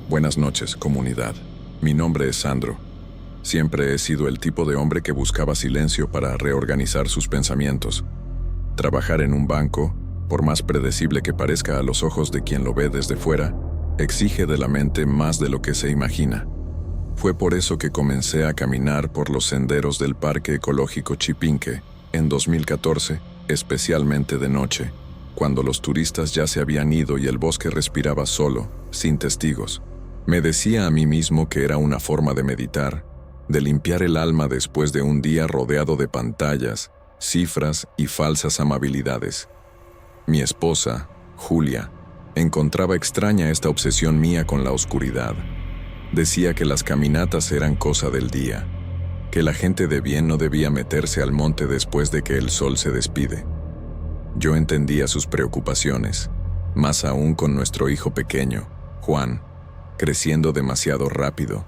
Buenas noches, comunidad. Mi nombre es Sandro. Siempre he sido el tipo de hombre que buscaba silencio para reorganizar sus pensamientos. Trabajar en un banco, por más predecible que parezca a los ojos de quien lo ve desde fuera, exige de la mente más de lo que se imagina. Fue por eso que comencé a caminar por los senderos del Parque Ecológico Chipinque en 2014, especialmente de noche, cuando los turistas ya se habían ido y el bosque respiraba solo, sin testigos. Me decía a mí mismo que era una forma de meditar, de limpiar el alma después de un día rodeado de pantallas, cifras y falsas amabilidades. Mi esposa, Julia, encontraba extraña esta obsesión mía con la oscuridad. Decía que las caminatas eran cosa del día, que la gente de bien no debía meterse al monte después de que el sol se despide. Yo entendía sus preocupaciones, más aún con nuestro hijo pequeño, Juan, creciendo demasiado rápido,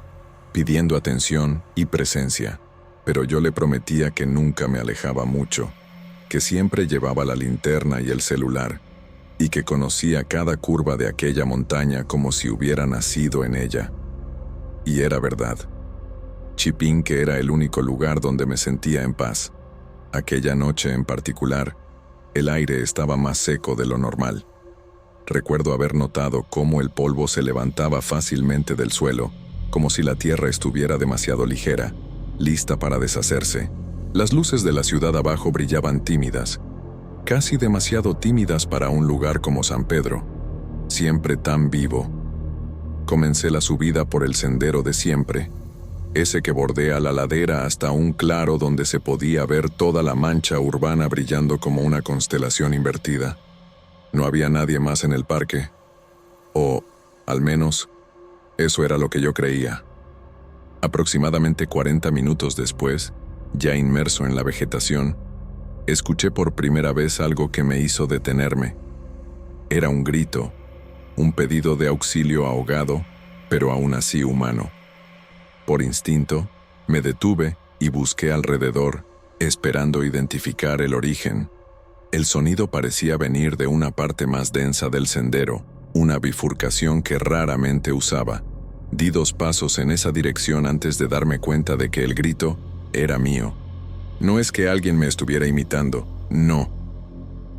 pidiendo atención y presencia, pero yo le prometía que nunca me alejaba mucho, que siempre llevaba la linterna y el celular, y que conocía cada curva de aquella montaña como si hubiera nacido en ella. Y era verdad. Chipinque era el único lugar donde me sentía en paz. Aquella noche en particular, el aire estaba más seco de lo normal. Recuerdo haber notado cómo el polvo se levantaba fácilmente del suelo, como si la tierra estuviera demasiado ligera, lista para deshacerse. Las luces de la ciudad abajo brillaban tímidas, casi demasiado tímidas para un lugar como San Pedro, siempre tan vivo. Comencé la subida por el sendero de siempre, ese que bordea la ladera hasta un claro donde se podía ver toda la mancha urbana brillando como una constelación invertida. No había nadie más en el parque, o, al menos, eso era lo que yo creía. Aproximadamente 40 minutos después, ya inmerso en la vegetación, escuché por primera vez algo que me hizo detenerme. Era un grito, un pedido de auxilio ahogado, pero aún así humano. Por instinto, me detuve y busqué alrededor, esperando identificar el origen. El sonido parecía venir de una parte más densa del sendero, una bifurcación que raramente usaba. Di 2 pasos en esa dirección antes de darme cuenta de que el grito era mío. No es que alguien me estuviera imitando, no.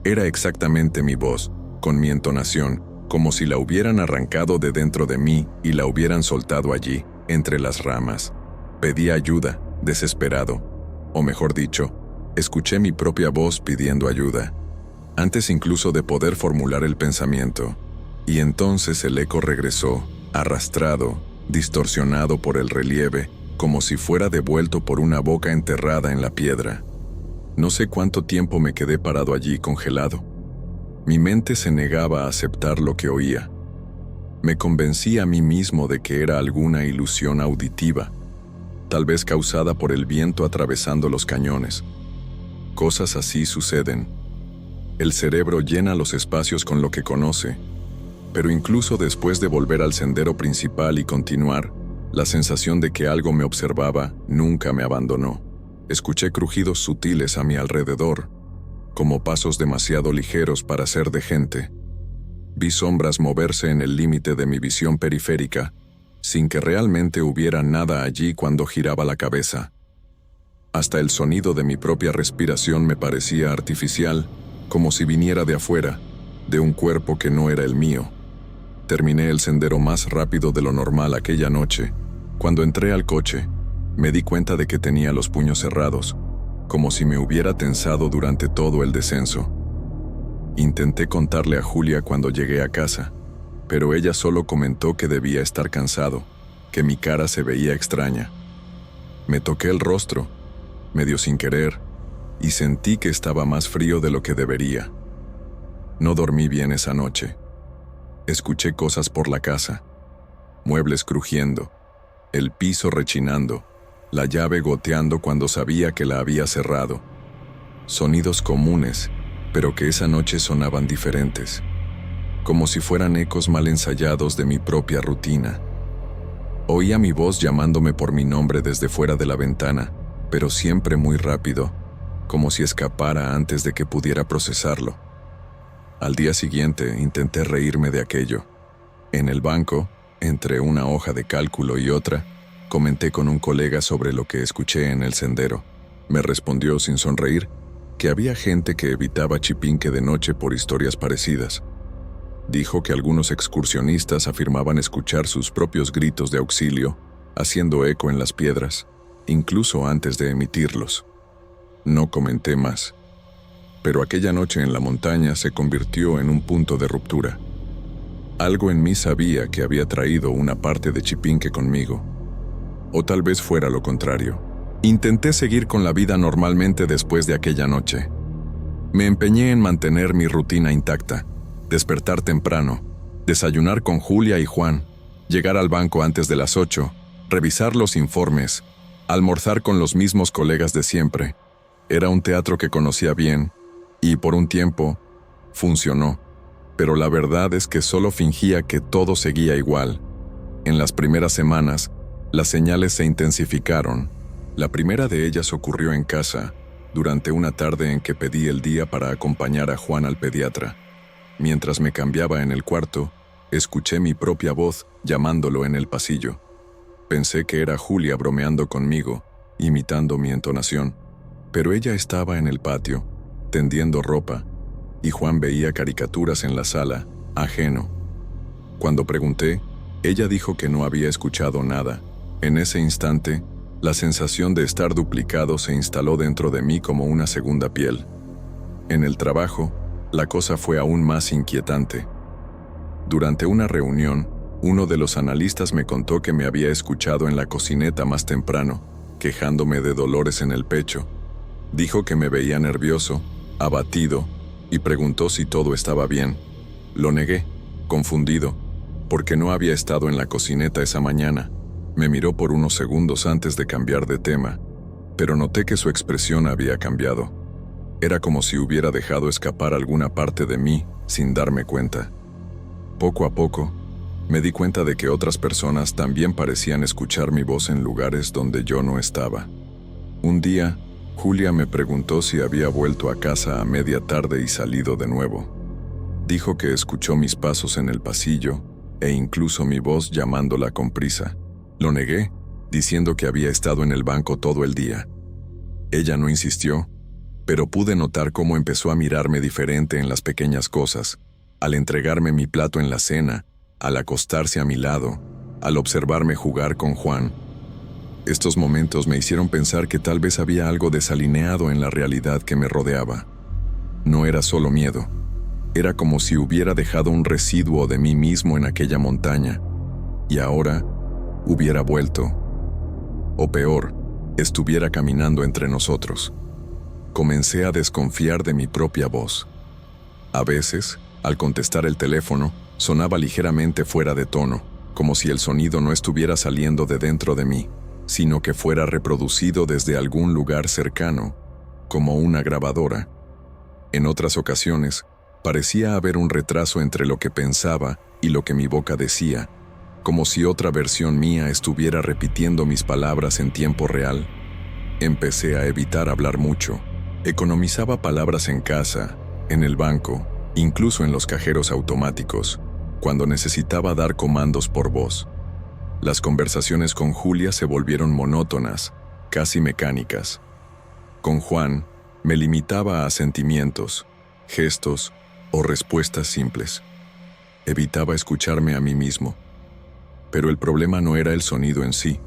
Era exactamente mi voz, con mi entonación, como si la hubieran arrancado de dentro de mí y la hubieran soltado allí, entre las ramas. Pedí ayuda, desesperado. O mejor dicho, escuché mi propia voz pidiendo ayuda, antes incluso de poder formular el pensamiento. Y entonces el eco regresó, arrastrado, distorsionado por el relieve, como si fuera devuelto por una boca enterrada en la piedra. No sé cuánto tiempo me quedé parado allí congelado. Mi mente se negaba a aceptar lo que oía. Me convencí a mí mismo de que era alguna ilusión auditiva, tal vez causada por el viento atravesando los cañones. Cosas así suceden. El cerebro llena los espacios con lo que conoce, pero incluso después de volver al sendero principal y continuar, la sensación de que algo me observaba nunca me abandonó. Escuché crujidos sutiles a mi alrededor, como pasos demasiado ligeros para ser de gente. Vi sombras moverse en el límite de mi visión periférica, sin que realmente hubiera nada allí cuando giraba la cabeza. Hasta el sonido de mi propia respiración me parecía artificial, como si viniera de afuera, de un cuerpo que no era el mío. Terminé el sendero más rápido de lo normal aquella noche. Cuando entré al coche, me di cuenta de que tenía los puños cerrados, como si me hubiera tensado durante todo el descenso. Intenté contarle a Julia cuando llegué a casa, pero ella solo comentó que debía estar cansado, que mi cara se veía extraña. Me toqué el rostro, medio sin querer, y sentí que estaba más frío de lo que debería. No dormí bien esa noche. Escuché cosas por la casa, muebles crujiendo, el piso rechinando, la llave goteando cuando sabía que la había cerrado. Sonidos comunes, pero que esa noche sonaban diferentes, como si fueran ecos mal ensayados de mi propia rutina. Oía mi voz llamándome por mi nombre desde fuera de la ventana, pero siempre muy rápido, como si escapara antes de que pudiera procesarlo. Al día siguiente intenté reírme de aquello. En el banco, Entre una hoja de cálculo y otra, comenté con un colega sobre lo que escuché en el sendero. Me respondió sin sonreír que había gente que evitaba Chipinque de noche por historias parecidas. Dijo que algunos excursionistas afirmaban escuchar sus propios gritos de auxilio, haciendo eco en las piedras, incluso antes de emitirlos. No comenté más. Pero aquella noche en la montaña se convirtió en un punto de ruptura. Algo en mí sabía que había traído una parte de Chipinque conmigo. O tal vez fuera lo contrario. Intenté seguir con la vida normalmente después de aquella noche. Me empeñé en mantener mi rutina intacta, despertar temprano, desayunar con Julia y Juan, llegar al banco antes de las 8, revisar los informes, almorzar con los mismos colegas de siempre. Era un teatro que conocía bien, y por un tiempo, funcionó. Pero la verdad es que solo fingía que todo seguía igual. En las primeras semanas, las señales se intensificaron. La primera de ellas ocurrió en casa, durante una tarde en que pedí el día para acompañar a Juan al pediatra. Mientras me cambiaba en el cuarto, escuché mi propia voz llamándolo en el pasillo. Pensé que era Julia bromeando conmigo, imitando mi entonación, pero ella estaba en el patio, tendiendo ropa, y Juan veía caricaturas en la sala, ajeno. Cuando pregunté, ella dijo que no había escuchado nada. En ese instante, la sensación de estar duplicado se instaló dentro de mí como una segunda piel. En el trabajo, la cosa fue aún más inquietante. Durante una reunión, uno de los analistas me contó que me había escuchado en la cocineta más temprano, quejándome de dolores en el pecho. Dijo que me veía nervioso, abatido, y preguntó si todo estaba bien. Lo negué, confundido, porque no había estado en la cocineta esa mañana. Me miró por unos segundos antes de cambiar de tema, pero noté que su expresión había cambiado. Era como si hubiera dejado escapar alguna parte de mí sin darme cuenta. Poco a poco, me di cuenta de que otras personas también parecían escuchar mi voz en lugares donde yo no estaba. Un día, Julia me preguntó si había vuelto a casa a media tarde y salido de nuevo. Dijo que escuchó mis pasos en el pasillo e incluso mi voz llamándola con prisa. Lo negué, diciendo que había estado en el banco todo el día. Ella no insistió, pero pude notar cómo empezó a mirarme diferente en las pequeñas cosas, al entregarme mi plato en la cena, al acostarse a mi lado, al observarme jugar con Juan. Estos momentos me hicieron pensar que tal vez había algo desalineado en la realidad que me rodeaba. No era solo miedo, era como si hubiera dejado un residuo de mí mismo en aquella montaña, y ahora hubiera vuelto, o peor, estuviera caminando entre nosotros. Comencé a desconfiar de mi propia voz. A veces, al contestar el teléfono, sonaba ligeramente fuera de tono, como si el sonido no estuviera saliendo de dentro de mí, sino que fuera reproducido desde algún lugar cercano, como una grabadora. En otras ocasiones, parecía haber un retraso entre lo que pensaba y lo que mi boca decía, como si otra versión mía estuviera repitiendo mis palabras en tiempo real. Empecé a evitar hablar mucho. Economizaba palabras en casa, en el banco, incluso en los cajeros automáticos, cuando necesitaba dar comandos por voz. Las conversaciones con Julia se volvieron monótonas, casi mecánicas. Con Juan, me limitaba a sentimientos, gestos o respuestas simples. Evitaba escucharme a mí mismo. Pero el problema no era el sonido en sí,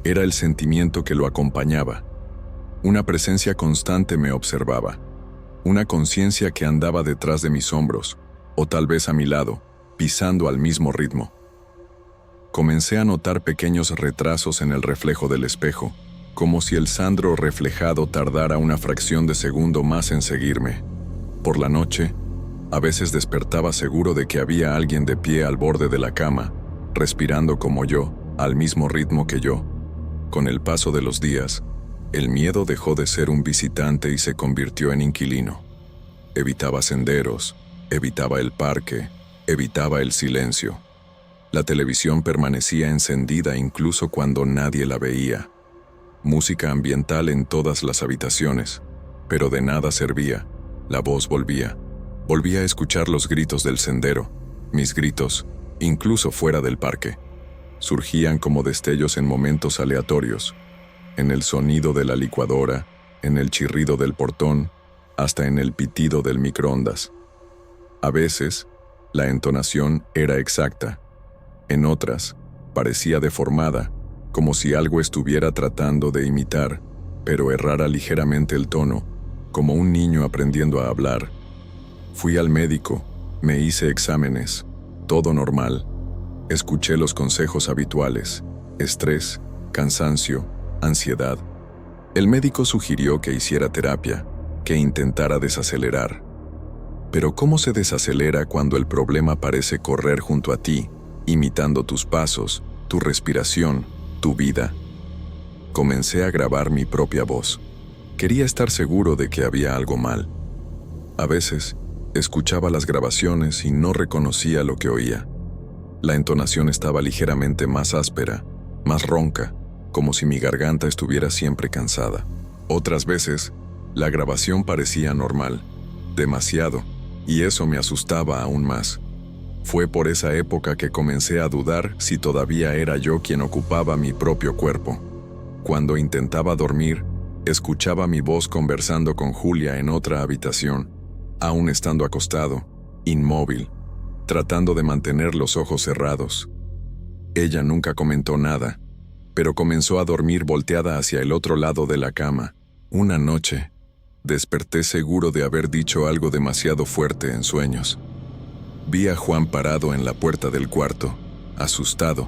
era el sentimiento que lo acompañaba. Una presencia constante me observaba, una conciencia que andaba detrás de mis hombros, o tal vez a mi lado, pisando al mismo ritmo. Comencé a notar pequeños retrasos en el reflejo del espejo, como si el Sandro reflejado tardara una fracción de segundo más en seguirme. Por la noche, a veces despertaba seguro de que había alguien de pie al borde de la cama, respirando como yo, al mismo ritmo que yo. Con el paso de los días, el miedo dejó de ser un visitante y se convirtió en inquilino. Evitaba senderos, evitaba el parque, evitaba el silencio. La televisión permanecía encendida incluso cuando nadie la veía. Música ambiental en todas las habitaciones, pero de nada servía. La voz volvía. Volvía a escuchar los gritos del sendero, mis gritos, incluso fuera del parque. Surgían como destellos en momentos aleatorios, en el sonido de la licuadora, en el chirrido del portón, hasta en el pitido del microondas. A veces, la entonación era exacta. En otras, parecía deformada, como si algo estuviera tratando de imitar, pero errara ligeramente el tono, como un niño aprendiendo a hablar. Fui al médico, me hice exámenes, todo normal. Escuché los consejos habituales: estrés, cansancio, ansiedad. El médico sugirió que hiciera terapia, que intentara desacelerar. Pero ¿cómo se desacelera cuando el problema parece correr junto a ti, imitando tus pasos, tu respiración, tu vida? Comencé a grabar mi propia voz. Quería estar seguro de que había algo mal. A veces, escuchaba las grabaciones y no reconocía lo que oía. La entonación estaba ligeramente más áspera, más ronca, como si mi garganta estuviera siempre cansada. Otras veces, la grabación parecía normal, demasiado, y eso me asustaba aún más. Fue por esa época que comencé a dudar si todavía era yo quien ocupaba mi propio cuerpo. Cuando intentaba dormir, escuchaba mi voz conversando con Julia en otra habitación, aún estando acostado, inmóvil, tratando de mantener los ojos cerrados. Ella nunca comentó nada, pero comenzó a dormir volteada hacia el otro lado de la cama. Una noche, desperté seguro de haber dicho algo demasiado fuerte en sueños. Vi a Juan parado en la puerta del cuarto, asustado,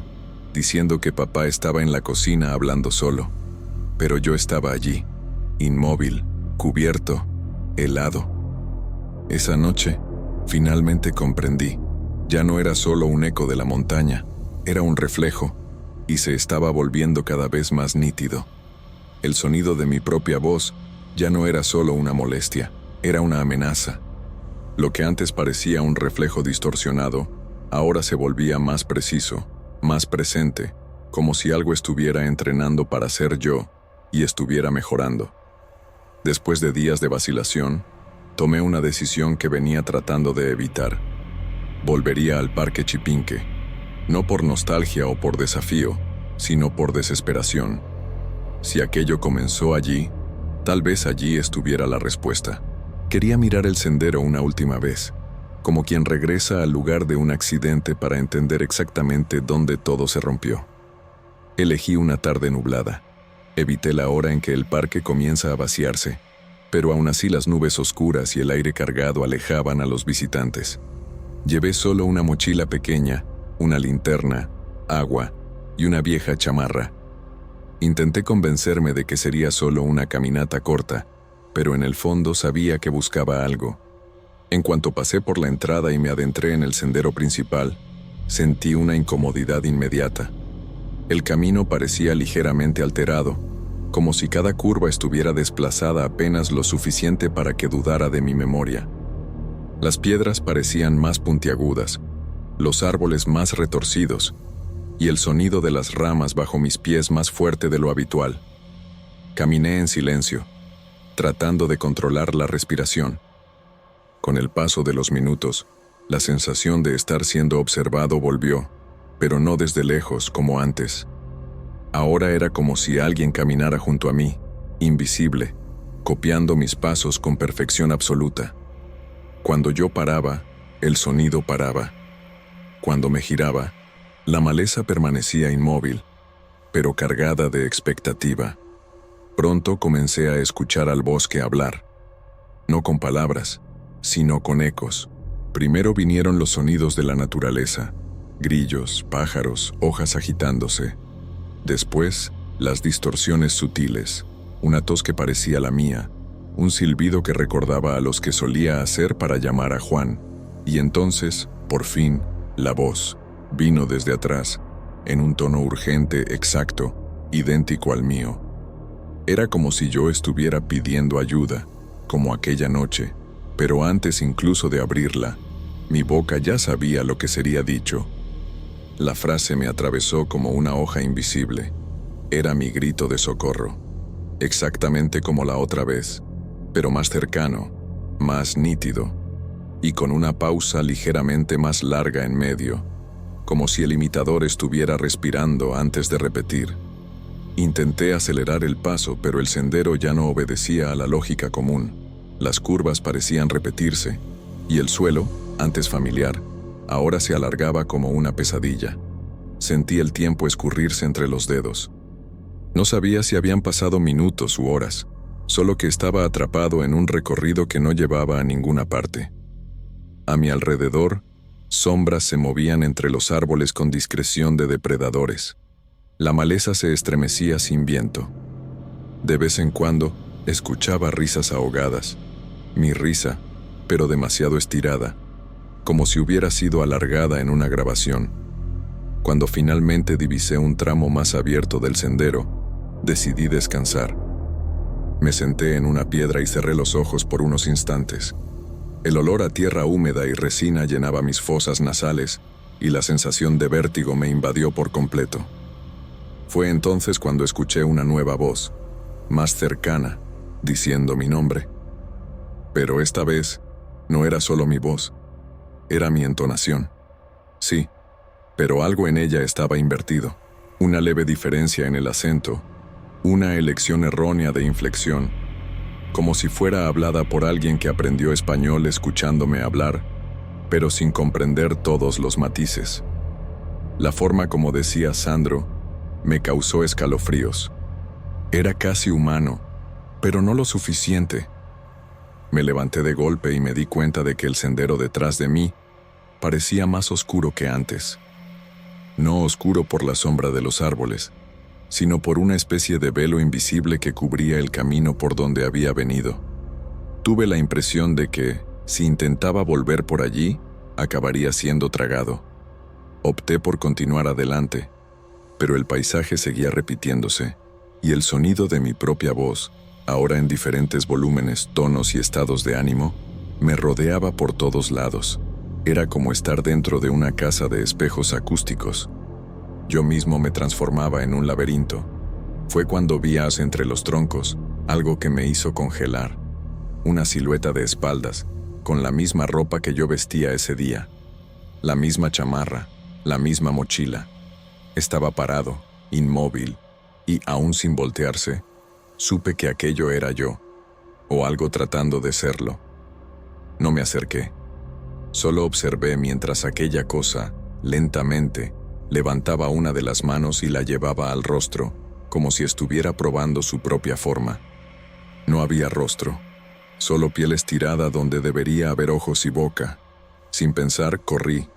diciendo que papá estaba en la cocina hablando solo. Pero yo estaba allí, inmóvil, cubierto, helado. Esa noche, finalmente comprendí. Ya no era solo un eco de la montaña, era un reflejo, y se estaba volviendo cada vez más nítido. El sonido de mi propia voz ya no era solo una molestia, era una amenaza. Lo que antes parecía un reflejo distorsionado, ahora se volvía más preciso, más presente, como si algo estuviera entrenando para ser yo y estuviera mejorando. Después de días de vacilación, tomé una decisión que venía tratando de evitar. Volvería al Parque Chipinque, no por nostalgia o por desafío, sino por desesperación. Si aquello comenzó allí, tal vez allí estuviera la respuesta. Quería mirar el sendero una última vez, como quien regresa al lugar de un accidente para entender exactamente dónde todo se rompió. Elegí una tarde nublada. Evité la hora en que el parque comienza a vaciarse, pero aún así las nubes oscuras y el aire cargado alejaban a los visitantes. Llevé solo una mochila pequeña, una linterna, agua y una vieja chamarra. Intenté convencerme de que sería solo una caminata corta, pero en el fondo sabía que buscaba algo. En cuanto pasé por la entrada y me adentré en el sendero principal, sentí una incomodidad inmediata. El camino parecía ligeramente alterado, como si cada curva estuviera desplazada apenas lo suficiente para que dudara de mi memoria. Las piedras parecían más puntiagudas, los árboles más retorcidos, y el sonido de las ramas bajo mis pies más fuerte de lo habitual. Caminé en silencio, tratando de controlar la respiración. Con el paso de los minutos, la sensación de estar siendo observado volvió, pero no desde lejos como antes. Ahora era como si alguien caminara junto a mí, invisible, copiando mis pasos con perfección absoluta. Cuando yo paraba, el sonido paraba. Cuando me giraba, la maleza permanecía inmóvil, pero cargada de expectativa. Pronto comencé a escuchar al bosque hablar, no con palabras, sino con ecos. Primero vinieron los sonidos de la naturaleza, grillos, pájaros, hojas agitándose. Después, las distorsiones sutiles, una tos que parecía la mía, un silbido que recordaba a los que solía hacer para llamar a Juan, y entonces, por fin, la voz vino desde atrás, en un tono urgente, exacto, idéntico al mío. Era como si yo estuviera pidiendo ayuda, como aquella noche, pero antes incluso de abrirla, mi boca ya sabía lo que sería dicho. La frase me atravesó como una hoja invisible. Era mi grito de socorro, exactamente como la otra vez, pero más cercano, más nítido, y con una pausa ligeramente más larga en medio. como si el imitador estuviera respirando antes de repetir. Intenté acelerar el paso, pero el sendero ya no obedecía a la lógica común. Las curvas parecían repetirse, y el suelo, antes familiar, ahora se alargaba como una pesadilla. Sentí el tiempo escurrirse entre los dedos. No sabía si habían pasado minutos u horas, solo que estaba atrapado en un recorrido que no llevaba a ninguna parte. A mi alrededor, sombras se movían entre los árboles con discreción de depredadores. La maleza se estremecía sin viento. De vez en cuando, escuchaba risas ahogadas. Mi risa, pero demasiado estirada, como si hubiera sido alargada en una grabación. Cuando finalmente divisé un tramo más abierto del sendero, decidí descansar. Me senté en una piedra y cerré los ojos por unos instantes. El olor a tierra húmeda y resina llenaba mis fosas nasales y la sensación de vértigo me invadió por completo. Fue entonces cuando escuché una nueva voz, más cercana, diciendo mi nombre. Pero esta vez no era solo mi voz, era mi entonación. Sí, pero algo en ella estaba invertido, una leve diferencia en el acento, una elección errónea de inflexión, como si fuera hablada por alguien que aprendió español escuchándome hablar, pero sin comprender todos los matices. La forma como decía Sandro me causó escalofríos. Era casi humano, pero no lo suficiente. Me levanté de golpe y me di cuenta de que el sendero detrás de mí parecía más oscuro que antes. No oscuro por la sombra de los árboles, sino por una especie de velo invisible que cubría el camino por donde había venido. Tuve la impresión de que, si intentaba volver por allí, acabaría siendo tragado. Opté por continuar adelante, pero el paisaje seguía repitiéndose, y el sonido de mi propia voz, ahora en diferentes volúmenes, tonos y estados de ánimo, me rodeaba por todos lados. Era como estar dentro de una casa de espejos acústicos. Yo mismo me transformaba en un laberinto. Fue cuando vi entre los troncos algo que me hizo congelar. Una silueta de espaldas, con la misma ropa que yo vestía ese día. La misma chamarra, la misma mochila. Estaba parado, inmóvil, y aún sin voltearse, supe que aquello era yo, o algo tratando de serlo. No me acerqué. Solo observé mientras aquella cosa, lentamente, levantaba una de las manos y la llevaba al rostro, como si estuviera probando su propia forma. No había rostro, solo piel estirada donde debería haber ojos y boca. Sin pensar, corrí.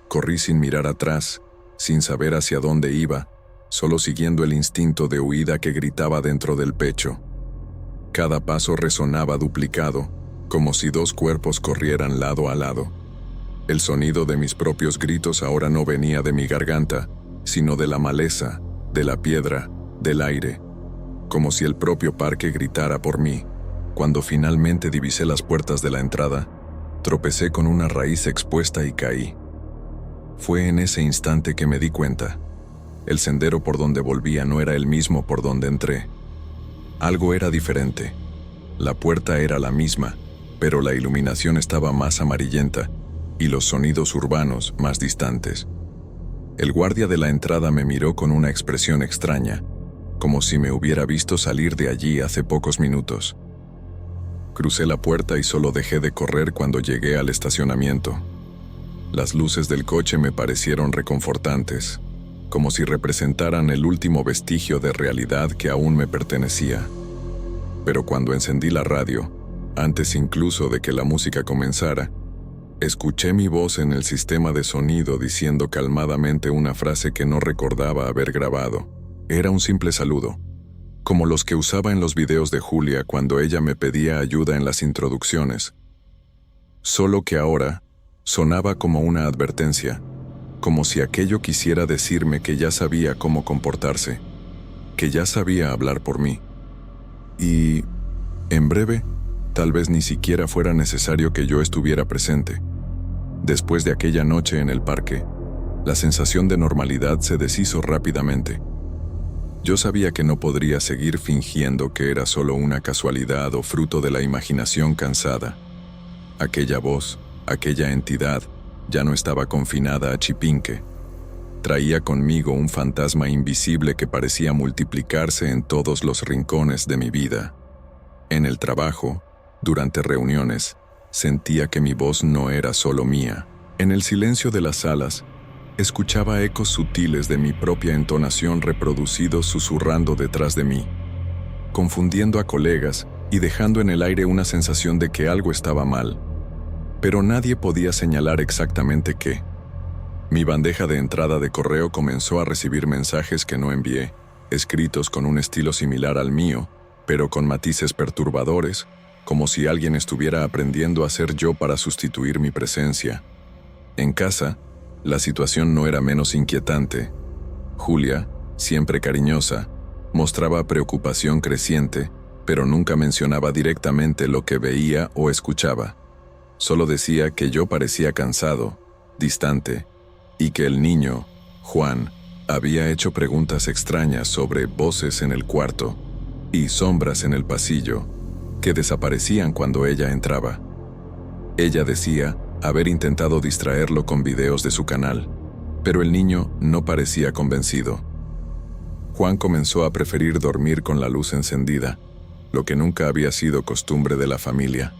Corrí sin mirar atrás, sin saber hacia dónde iba, solo siguiendo el instinto de huida que gritaba dentro del pecho. Cada paso resonaba duplicado, como si dos cuerpos corrieran lado a lado. El sonido de mis propios gritos ahora no venía de mi garganta, sino de la maleza, de la piedra, del aire, como si el propio parque gritara por mí. Cuando finalmente divisé las puertas de la entrada, tropecé con una raíz expuesta y caí. Fue en ese instante que me di cuenta. El sendero por donde volvía no era el mismo por donde entré. Algo era diferente. La puerta era la misma, pero la iluminación estaba más amarillenta y los sonidos urbanos más distantes. El guardia de la entrada me miró con una expresión extraña, como si me hubiera visto salir de allí hace pocos minutos. Crucé la puerta y solo dejé de correr cuando llegué al estacionamiento. Las luces del coche me parecieron reconfortantes, como si representaran el último vestigio de realidad que aún me pertenecía. Pero cuando encendí la radio, antes incluso de que la música comenzara, escuché mi voz en el sistema de sonido diciendo calmadamente una frase que no recordaba haber grabado. Era un simple saludo, como los que usaba en los videos de Julia cuando ella me pedía ayuda en las introducciones. Solo que ahora sonaba como una advertencia, como si aquello quisiera decirme que ya sabía cómo comportarse, que ya sabía hablar por mí. Y, en breve, tal vez ni siquiera fuera necesario que yo estuviera presente. Después de aquella noche en el parque, la sensación de normalidad se deshizo rápidamente. Yo sabía que no podría seguir fingiendo que era solo una casualidad o fruto de la imaginación cansada. Aquella voz, aquella entidad, ya no estaba confinada a Chipinque, traía conmigo un fantasma invisible que parecía multiplicarse en todos los rincones de mi vida. En el trabajo, durante reuniones, sentía que mi voz no era solo mía. En el silencio de las salas, escuchaba ecos sutiles de mi propia entonación reproducidos susurrando detrás de mí, confundiendo a colegas y dejando en el aire una sensación de que algo estaba mal. Pero nadie podía señalar exactamente qué. Mi bandeja de entrada de correo comenzó a recibir mensajes que no envié, escritos con un estilo similar al mío, pero con matices perturbadores, como si alguien estuviera aprendiendo a ser yo para sustituir mi presencia. En casa, la situación no era menos inquietante. Julia, siempre cariñosa, mostraba preocupación creciente, pero nunca mencionaba directamente lo que veía o escuchaba. Solo decía que yo parecía cansado, distante, y que el niño, Juan, había hecho preguntas extrañas sobre voces en el cuarto y sombras en el pasillo, que desaparecían cuando ella entraba. Ella decía haber intentado distraerlo con videos de su canal, pero el niño no parecía convencido. Juan comenzó a preferir dormir con la luz encendida, lo que nunca había sido costumbre de la familia.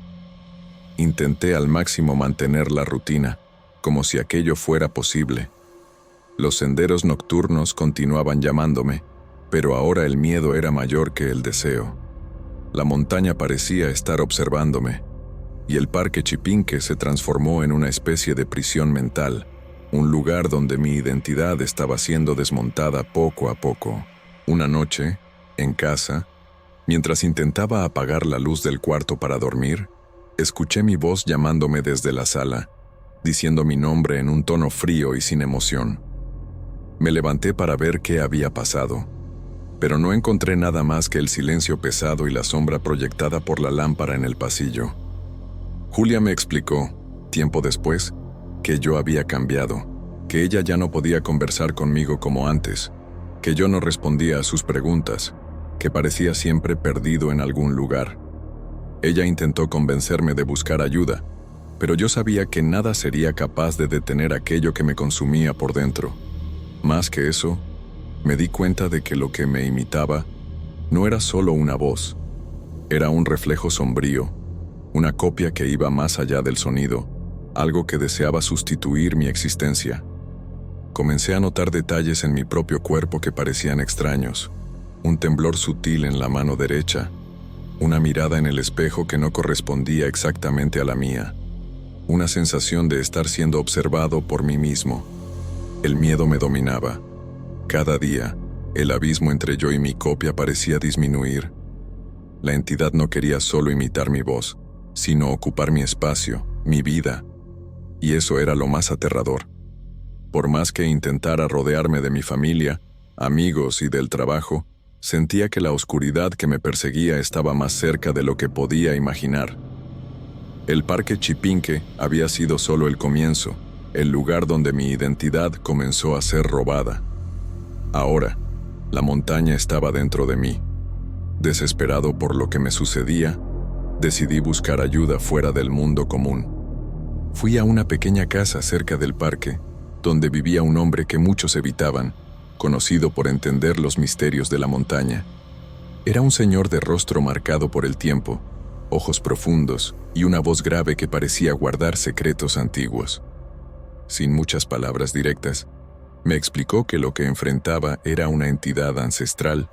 Intenté al máximo mantener la rutina, como si aquello fuera posible. Los senderos nocturnos continuaban llamándome, pero ahora el miedo era mayor que el deseo. La montaña parecía estar observándome, y el parque Chipinque se transformó en una especie de prisión mental, un lugar donde mi identidad estaba siendo desmontada poco a poco. Una noche, en casa, mientras intentaba apagar la luz del cuarto para dormir, escuché mi voz llamándome desde la sala, diciendo mi nombre en un tono frío y sin emoción. Me levanté para ver qué había pasado, pero no encontré nada más que el silencio pesado y la sombra proyectada por la lámpara en el pasillo. Julia me explicó, tiempo después, que yo había cambiado, que ella ya no podía conversar conmigo como antes, que yo no respondía a sus preguntas, que parecía siempre perdido en algún lugar. Ella intentó convencerme de buscar ayuda, pero yo sabía que nada sería capaz de detener aquello que me consumía por dentro. Más que eso, me di cuenta de que lo que me imitaba no era solo una voz, era un reflejo sombrío, una copia que iba más allá del sonido, algo que deseaba sustituir mi existencia. Comencé a notar detalles en mi propio cuerpo que parecían extraños, un temblor sutil en la mano derecha, una mirada en el espejo que no correspondía exactamente a la mía, una sensación de estar siendo observado por mí mismo. El miedo me dominaba. Cada día, el abismo entre yo y mi copia parecía disminuir. La entidad no quería solo imitar mi voz, sino ocupar mi espacio, mi vida. Y eso era lo más aterrador. Por más que intentara rodearme de mi familia, amigos y del trabajo, sentía que la oscuridad que me perseguía estaba más cerca de lo que podía imaginar. El parque Chipinque había sido solo el comienzo, el lugar donde mi identidad comenzó a ser robada. Ahora, la montaña estaba dentro de mí. Desesperado por lo que me sucedía, decidí buscar ayuda fuera del mundo común. Fui a una pequeña casa cerca del parque, donde vivía un hombre que muchos evitaban, conocido por entender los misterios de la montaña. Era un señor de rostro marcado por el tiempo, ojos profundos y una voz grave que parecía guardar secretos antiguos. Sin muchas palabras directas, me explicó que lo que enfrentaba era una entidad ancestral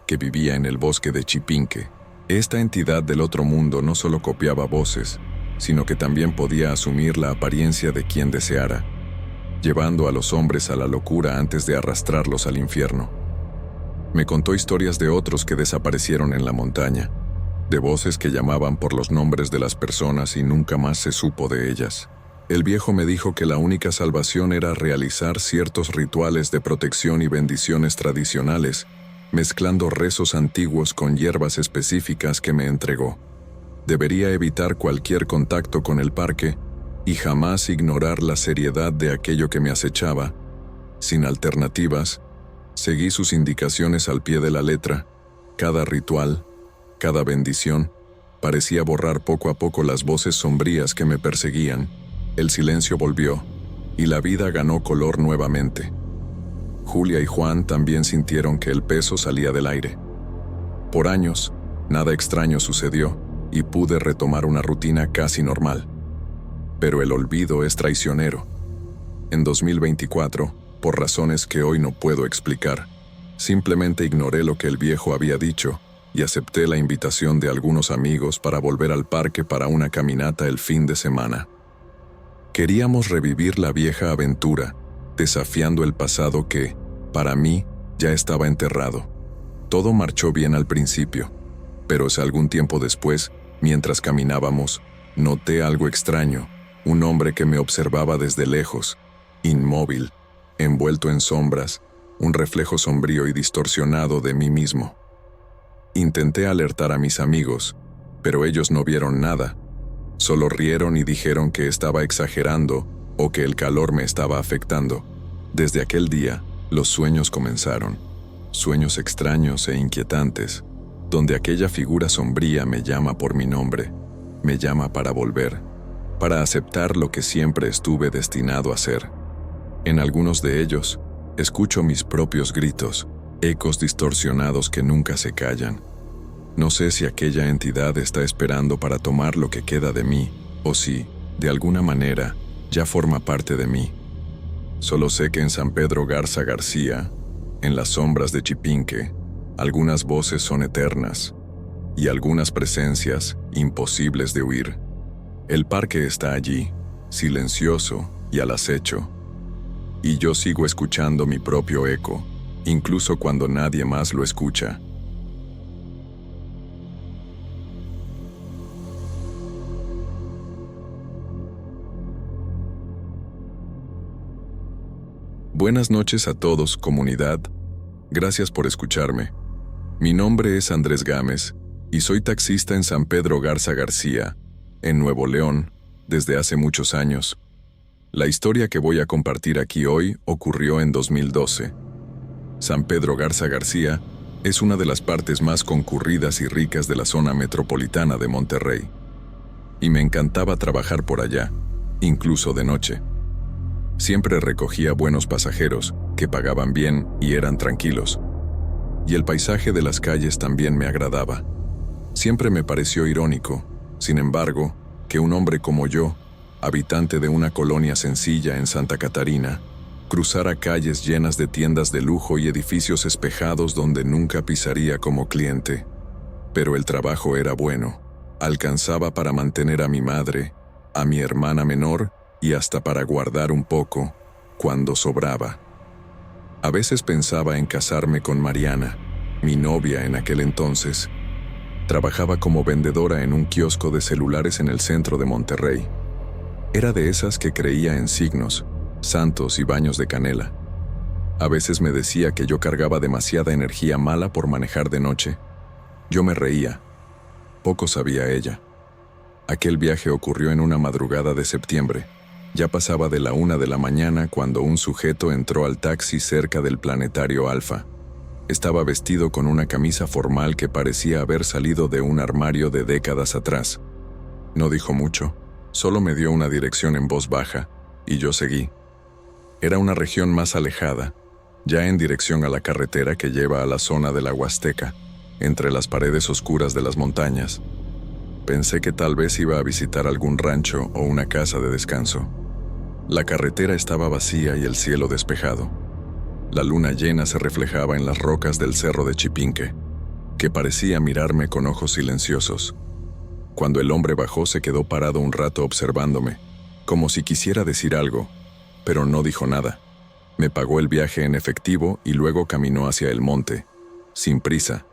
que vivía en el bosque de Chipinque. Esta entidad del otro mundo no solo copiaba voces, sino que también podía asumir la apariencia de quien deseara, llevando a los hombres a la locura antes de arrastrarlos al infierno. Me contó historias de otros que desaparecieron en la montaña, de voces que llamaban por los nombres de las personas y nunca más se supo de ellas. El viejo me dijo que la única salvación era realizar ciertos rituales de protección y bendiciones tradicionales, mezclando rezos antiguos con hierbas específicas que me entregó. Debería evitar cualquier contacto con el parque y jamás ignorar la seriedad de aquello que me acechaba. Sin alternativas, seguí sus indicaciones al pie de la letra. Cada ritual, cada bendición, parecía borrar poco a poco las voces sombrías que me perseguían. El silencio volvió, y la vida ganó color nuevamente. Julia y Juan también sintieron que el peso salía del aire. Por años, nada extraño sucedió y pude retomar una rutina casi normal. Pero el olvido es traicionero. En 2024, por razones que hoy no puedo explicar, simplemente ignoré lo que el viejo había dicho y acepté la invitación de algunos amigos para volver al parque para una caminata el fin de semana. Queríamos revivir la vieja aventura, desafiando el pasado que, para mí, ya estaba enterrado. Todo marchó bien al principio, pero algún tiempo después, mientras caminábamos, noté algo extraño, un hombre que me observaba desde lejos, inmóvil, envuelto en sombras, un reflejo sombrío y distorsionado de mí mismo. Intenté alertar a mis amigos, pero ellos no vieron nada. Solo rieron y dijeron que estaba exagerando o que el calor me estaba afectando. Desde aquel día, los sueños comenzaron. Sueños extraños e inquietantes, donde aquella figura sombría me llama por mi nombre, me llama para volver, para aceptar lo que siempre estuve destinado a ser. En algunos de ellos, escucho mis propios gritos, ecos distorsionados que nunca se callan. No sé si aquella entidad está esperando para tomar lo que queda de mí, o si, de alguna manera, ya forma parte de mí. Solo sé que en San Pedro Garza García, en las sombras de Chipinque, algunas voces son eternas, y algunas presencias imposibles de huir. El parque está allí, silencioso y al acecho, y yo sigo escuchando mi propio eco, incluso cuando nadie más lo escucha. Buenas noches a todos, comunidad. Gracias por escucharme. Mi nombre es Andrés Gámez y soy taxista en San Pedro Garza García, en Nuevo León, desde hace muchos años. La historia que voy a compartir aquí hoy ocurrió en 2012. San Pedro Garza García es una de las partes más concurridas y ricas de la zona metropolitana de Monterrey. Y me encantaba trabajar por allá, incluso de noche. Siempre recogía buenos pasajeros, que pagaban bien y eran tranquilos. Y el paisaje de las calles también me agradaba. Siempre me pareció irónico, sin embargo, que un hombre como yo, habitante de una colonia sencilla en Santa Catarina, cruzara calles llenas de tiendas de lujo y edificios espejados donde nunca pisaría como cliente. Pero el trabajo era bueno, alcanzaba para mantener a mi madre, a mi hermana menor y hasta para guardar un poco, cuando sobraba. A veces pensaba en casarme con Mariana, mi novia en aquel entonces. Trabajaba como vendedora en un kiosco de celulares en el centro de Monterrey. Era de esas que creía en signos, santos y baños de canela. A veces me decía que yo cargaba demasiada energía mala por manejar de noche. Yo me reía. Poco sabía ella. Aquel viaje ocurrió en una madrugada de septiembre. Ya pasaba de la 1 de la mañana cuando un sujeto entró al taxi cerca del Planetario Alfa. Estaba vestido con una camisa formal que parecía haber salido de un armario de décadas atrás. No dijo mucho, solo me dio una dirección en voz baja, y yo seguí. Era una región más alejada, ya en dirección a la carretera que lleva a la zona de la Huasteca, entre las paredes oscuras de las montañas. Pensé que tal vez iba a visitar algún rancho o una casa de descanso. La carretera estaba vacía y el cielo despejado. La luna llena se reflejaba en las rocas del cerro de Chipinque, que parecía mirarme con ojos silenciosos. Cuando el hombre bajó, se quedó parado un rato observándome, como si quisiera decir algo, pero no dijo nada. Me pagó el viaje en efectivo y luego caminó hacia el monte, sin prisa.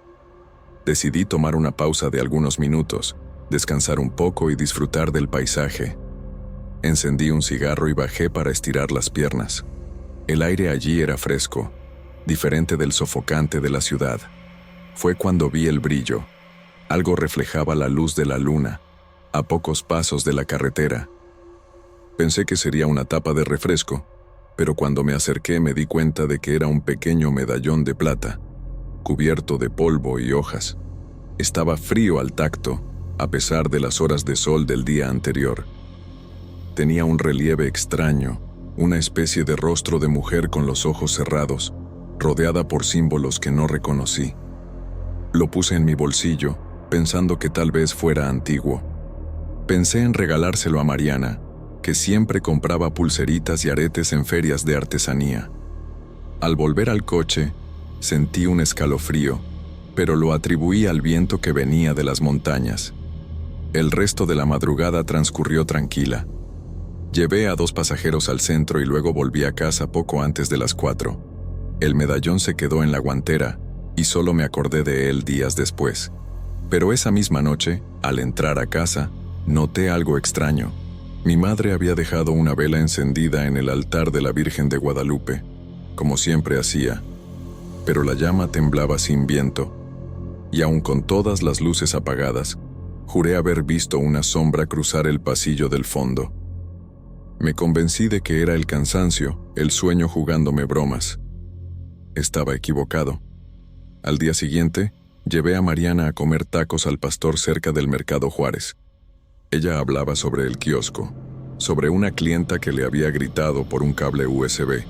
Decidí tomar una pausa de algunos minutos, descansar un poco y disfrutar del paisaje. Encendí un cigarro y bajé para estirar las piernas. El aire allí era fresco, diferente del sofocante de la ciudad. Fue cuando vi el brillo. Algo reflejaba la luz de la luna, a pocos pasos de la carretera. Pensé que sería una tapa de refresco, pero cuando me acerqué me di cuenta de que era un pequeño medallón de plata, cubierto de polvo y hojas. Estaba frío al tacto, a pesar de las horas de sol del día anterior. Tenía un relieve extraño, una especie de rostro de mujer con los ojos cerrados, rodeada por símbolos que no reconocí. Lo puse en mi bolsillo, pensando que tal vez fuera antiguo. Pensé en regalárselo a Mariana, que siempre compraba pulseritas y aretes en ferias de artesanía. Al volver al coche, sentí un escalofrío, pero lo atribuí al viento que venía de las montañas. El resto de la madrugada transcurrió tranquila. Llevé a 2 pasajeros al centro y luego volví a casa poco antes de las 4. El medallón se quedó en la guantera y solo me acordé de él días después. Pero esa misma noche, al entrar a casa, noté algo extraño. Mi madre había dejado una vela encendida en el altar de la Virgen de Guadalupe, como siempre hacía, pero la llama temblaba sin viento, y aun con todas las luces apagadas, juré haber visto una sombra cruzar el pasillo del fondo. Me convencí de que era el cansancio, el sueño jugándome bromas. Estaba equivocado. Al día siguiente, llevé a Mariana a comer tacos al pastor cerca del Mercado Juárez. Ella hablaba sobre el kiosco, sobre una clienta que le había gritado por un cable USB.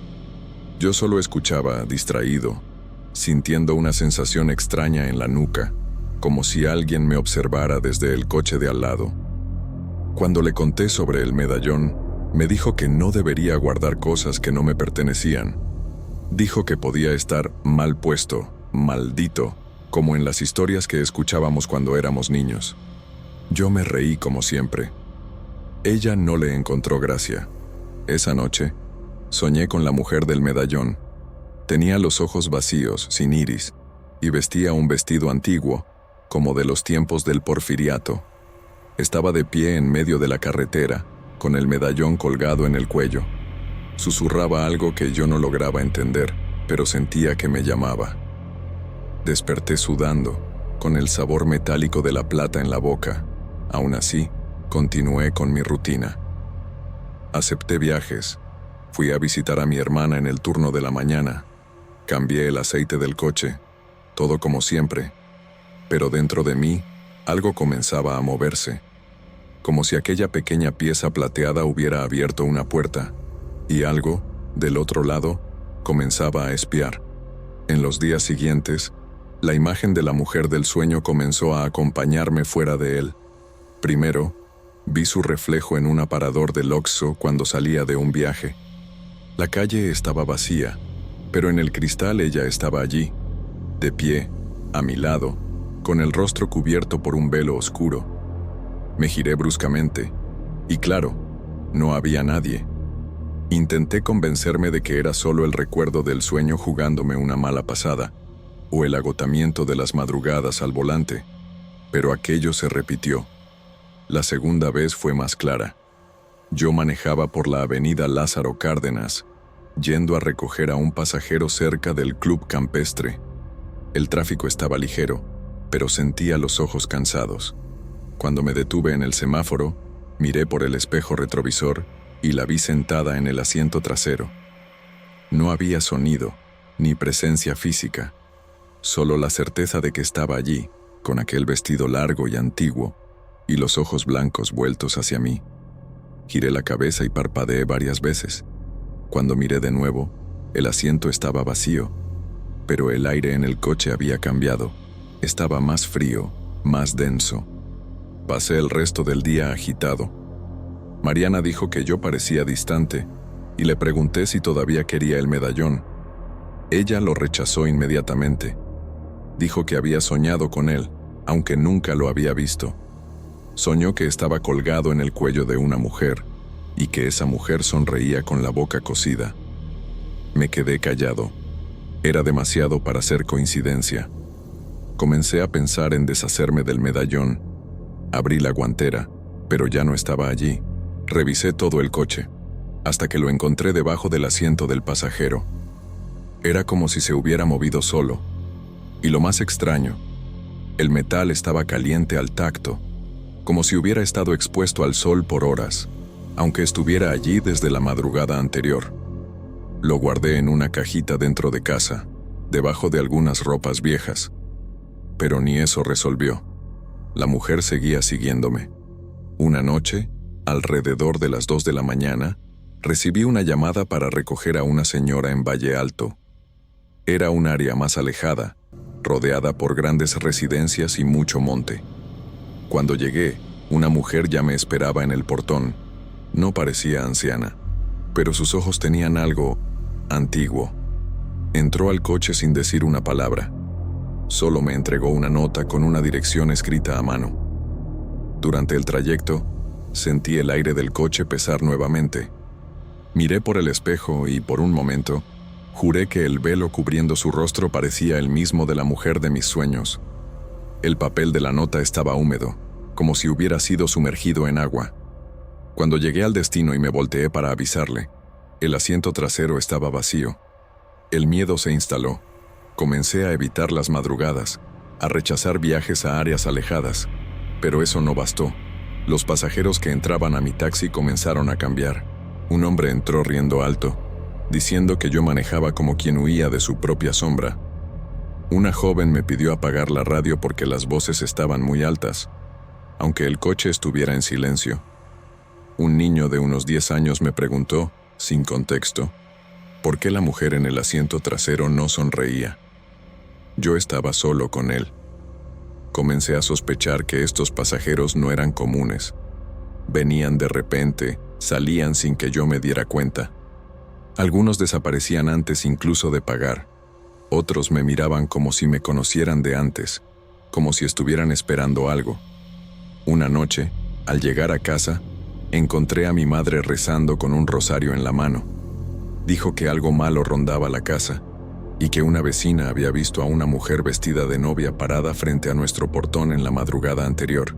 Yo solo escuchaba, distraído, sintiendo una sensación extraña en la nuca, como si alguien me observara desde el coche de al lado. Cuando le conté sobre el medallón, me dijo que no debería guardar cosas que no me pertenecían. Dijo que podía estar mal puesto, maldito, como en las historias que escuchábamos cuando éramos niños. Yo me reí como siempre. Ella no le encontró gracia. Esa noche, soñé con la mujer del medallón. Tenía los ojos vacíos, sin iris, y vestía un vestido antiguo, como de los tiempos del Porfiriato. Estaba de pie en medio de la carretera, con el medallón colgado en el cuello. Susurraba algo que yo no lograba entender, pero sentía que me llamaba. Desperté sudando, con el sabor metálico de la plata en la boca. Aún así, continué con mi rutina. Acepté viajes. Fui a visitar a mi hermana en el turno de la mañana. Cambié el aceite del coche, todo como siempre. Pero dentro de mí, algo comenzaba a moverse, como si aquella pequeña pieza plateada hubiera abierto una puerta, y algo, del otro lado, comenzaba a espiar. En los días siguientes, la imagen de la mujer del sueño comenzó a acompañarme fuera de él. Primero, vi su reflejo en un aparador del Oxxo cuando salía de un viaje. La calle estaba vacía, pero en el cristal ella estaba allí, de pie, a mi lado, con el rostro cubierto por un velo oscuro. Me giré bruscamente, y claro, no había nadie. Intenté convencerme de que era solo el recuerdo del sueño jugándome una mala pasada, o el agotamiento de las madrugadas al volante, pero aquello se repitió. La segunda vez fue más clara. Yo manejaba por la avenida Lázaro Cárdenas, yendo a recoger a un pasajero cerca del Club Campestre. El tráfico estaba ligero, pero sentía los ojos cansados. Cuando me detuve en el semáforo, miré por el espejo retrovisor y la vi sentada en el asiento trasero. No había sonido, ni presencia física, solo la certeza de que estaba allí, con aquel vestido largo y antiguo, y los ojos blancos vueltos hacia mí. Giré la cabeza y parpadeé varias veces. Cuando miré de nuevo, el asiento estaba vacío, pero el aire en el coche había cambiado. Estaba más frío, más denso. Pasé el resto del día agitado. Mariana dijo que yo parecía distante, y le pregunté si todavía quería el medallón. Ella lo rechazó inmediatamente. Dijo que había soñado con él, aunque nunca lo había visto. Soñó que estaba colgado en el cuello de una mujer, y que esa mujer sonreía con la boca cosida. Me quedé callado. Era demasiado para ser coincidencia. Comencé a pensar en deshacerme del medallón. Abrí la guantera, pero ya no estaba allí. Revisé todo el coche, hasta que lo encontré debajo del asiento del pasajero. Era como si se hubiera movido solo. Y lo más extraño, el metal estaba caliente al tacto, como si hubiera estado expuesto al sol por horas, aunque estuviera allí desde la madrugada anterior. Lo guardé en una cajita dentro de casa, debajo de algunas ropas viejas. Pero ni eso resolvió. La mujer seguía siguiéndome. Una noche, alrededor de las 2 de la mañana, recibí una llamada para recoger a una señora en Valle Alto. Era un área más alejada, rodeada por grandes residencias y mucho monte. Cuando llegué, una mujer ya me esperaba en el portón. No parecía anciana, pero sus ojos tenían algo antiguo. Entró al coche sin decir una palabra. Solo me entregó una nota con una dirección escrita a mano. Durante el trayecto, sentí el aire del coche pesar nuevamente. Miré por el espejo y, por un momento, juré que el velo cubriendo su rostro parecía el mismo de la mujer de mis sueños. El papel de la nota estaba húmedo, como si hubiera sido sumergido en agua. Cuando llegué al destino y me volteé para avisarle, el asiento trasero estaba vacío. El miedo se instaló. Comencé a evitar las madrugadas, a rechazar viajes a áreas alejadas. Pero eso no bastó. Los pasajeros que entraban a mi taxi comenzaron a cambiar. Un hombre entró riendo alto, diciendo que yo manejaba como quien huía de su propia sombra. Una joven me pidió apagar la radio porque las voces estaban muy altas, aunque el coche estuviera en silencio. Un niño de unos 10 años me preguntó, sin contexto, por qué la mujer en el asiento trasero no sonreía. Yo estaba solo con él. Comencé a sospechar que estos pasajeros no eran comunes. Venían de repente, salían sin que yo me diera cuenta. Algunos desaparecían antes incluso de pagar. Otros me miraban como si me conocieran de antes, como si estuvieran esperando algo. Una noche, al llegar a casa, encontré a mi madre rezando con un rosario en la mano. Dijo que algo malo rondaba la casa y que una vecina había visto a una mujer vestida de novia parada frente a nuestro portón en la madrugada anterior.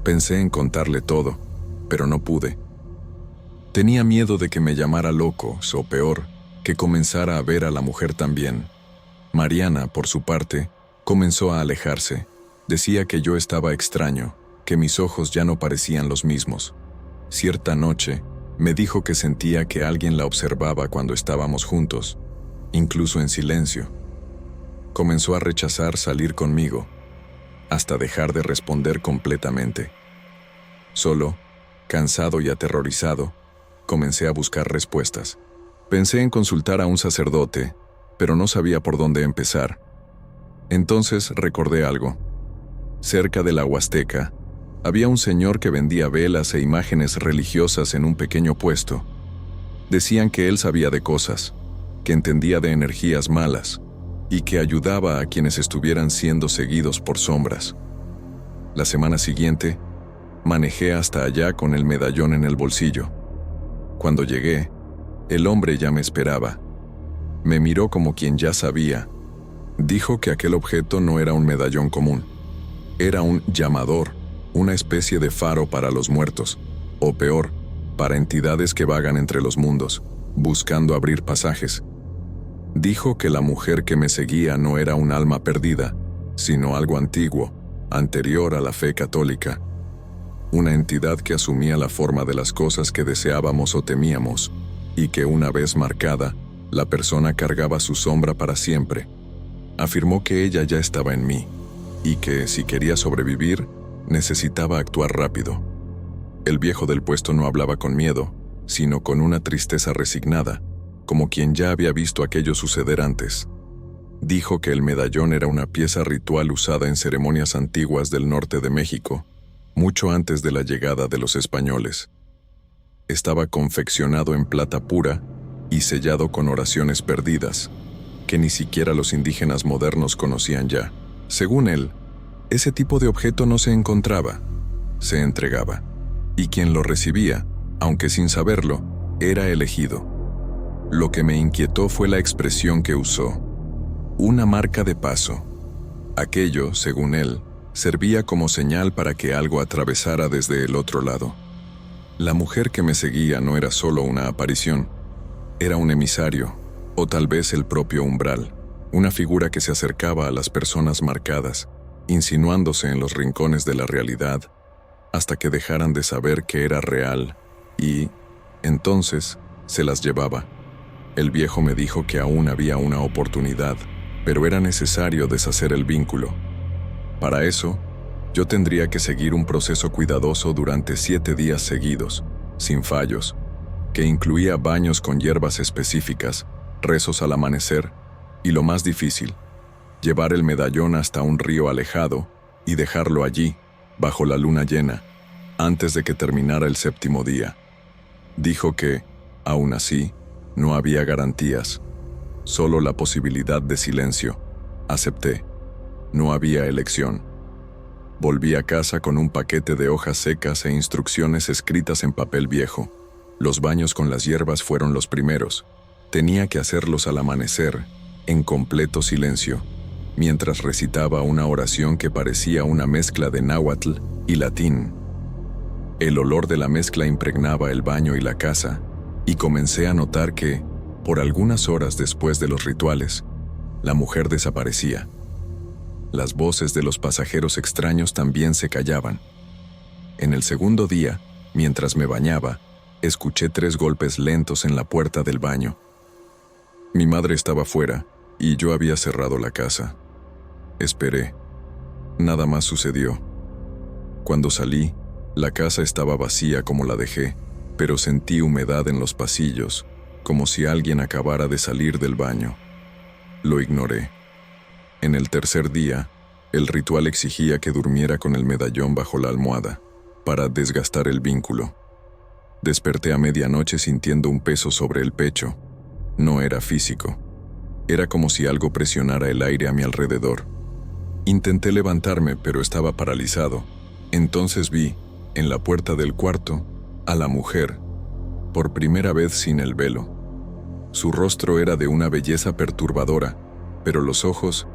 Pensé en contarle todo, pero no pude. Tenía miedo de que me llamara loco, o peor, que comenzara a ver a la mujer también. Mariana, por su parte, comenzó a alejarse. Decía que yo estaba extraño, que mis ojos ya no parecían los mismos. Cierta noche, me dijo que sentía que alguien la observaba cuando estábamos juntos, incluso en silencio. Comenzó a rechazar salir conmigo, hasta dejar de responder completamente. Solo, cansado y aterrorizado, comencé a buscar respuestas. Pensé en consultar a un sacerdote, pero no sabía por dónde empezar. Entonces recordé algo. Cerca de la Huasteca, había un señor que vendía velas e imágenes religiosas en un pequeño puesto. Decían que él sabía de cosas, que entendía de energías malas y que ayudaba a quienes estuvieran siendo seguidos por sombras. La semana siguiente, manejé hasta allá con el medallón en el bolsillo. Cuando llegué, el hombre ya me esperaba. Me miró como quien ya sabía. Dijo que aquel objeto no era un medallón común. Era un llamador, una especie de faro para los muertos, o peor, para entidades que vagan entre los mundos, buscando abrir pasajes. Dijo que la mujer que me seguía no era un alma perdida, sino algo antiguo, anterior a la fe católica. Una entidad que asumía la forma de las cosas que deseábamos o temíamos, y que una vez marcada, la persona cargaba su sombra para siempre. Afirmó que ella ya estaba en mí, y que, si quería sobrevivir, necesitaba actuar rápido. El viejo del puesto no hablaba con miedo, sino con una tristeza resignada, como quien ya había visto aquello suceder antes. Dijo que el medallón era una pieza ritual usada en ceremonias antiguas del norte de México, mucho antes de la llegada de los españoles. Estaba confeccionado en plata pura y sellado con oraciones perdidas, que ni siquiera los indígenas modernos conocían ya. Según él, ese tipo de objeto no se encontraba, se entregaba, y quien lo recibía, aunque sin saberlo, era elegido. Lo que me inquietó fue la expresión que usó: una marca de paso. Aquello, según él, servía como señal para que algo atravesara desde el otro lado. La mujer que me seguía no era solo una aparición, era un emisario, o tal vez el propio umbral, una figura que se acercaba a las personas marcadas, insinuándose en los rincones de la realidad, hasta que dejaran de saber que era real, y, entonces, se las llevaba. El viejo me dijo que aún había una oportunidad, pero era necesario deshacer el vínculo. Para eso, yo tendría que seguir un proceso cuidadoso durante 7 días seguidos, sin fallos, que incluía baños con hierbas específicas, rezos al amanecer Y lo más difícil, llevar el medallón hasta un río alejado y dejarlo allí, bajo la luna llena, antes de que terminara el 7º día. Dijo que, aún así, no había garantías, solo la posibilidad de silencio. Acepté. No había elección. Volví a casa con un paquete de hojas secas e instrucciones escritas en papel viejo. Los baños con las hierbas fueron los primeros. Tenía que hacerlos al amanecer, en completo silencio, mientras recitaba una oración que parecía una mezcla de náhuatl y latín. El olor de la mezcla impregnaba el baño y la casa, y comencé a notar que, por algunas horas después de los rituales, la mujer desaparecía. Las voces de los pasajeros extraños también se callaban. En el 2º día, mientras me bañaba, escuché 3 golpes lentos en la puerta del baño. Mi madre estaba fuera y yo había cerrado la casa. Esperé. Nada más sucedió. Cuando salí, la casa estaba vacía como la dejé, pero sentí humedad en los pasillos, como si alguien acabara de salir del baño. Lo ignoré. En el 3er día, el ritual exigía que durmiera con el medallón bajo la almohada, para desgastar el vínculo. Desperté a medianoche sintiendo un peso sobre el pecho. No era físico. Era como si algo presionara el aire a mi alrededor. Intenté levantarme, pero estaba paralizado. Entonces vi, en la puerta del cuarto, a la mujer, por primera vez sin el velo. Su rostro era de una belleza perturbadora, pero los ojos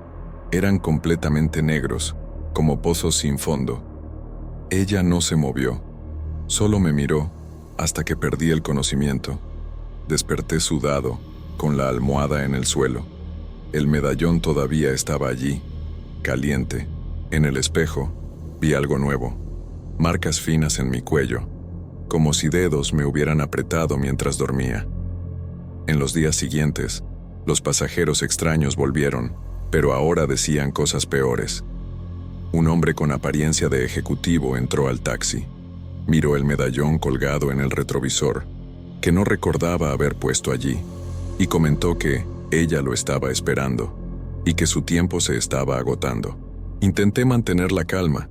eran completamente negros, como pozos sin fondo. Ella no se movió, solo me miró hasta que perdí el conocimiento. Desperté sudado, con la almohada en el suelo. El medallón todavía estaba allí, caliente. En el espejo, vi algo nuevo, marcas finas en mi cuello, como si dedos me hubieran apretado mientras dormía. En los días siguientes, los pasajeros extraños volvieron, pero ahora decían cosas peores. Un hombre con apariencia de ejecutivo entró al taxi. Miró el medallón colgado en el retrovisor, que no recordaba haber puesto allí, y comentó que ella lo estaba esperando, y que su tiempo se estaba agotando. Intenté mantener la calma,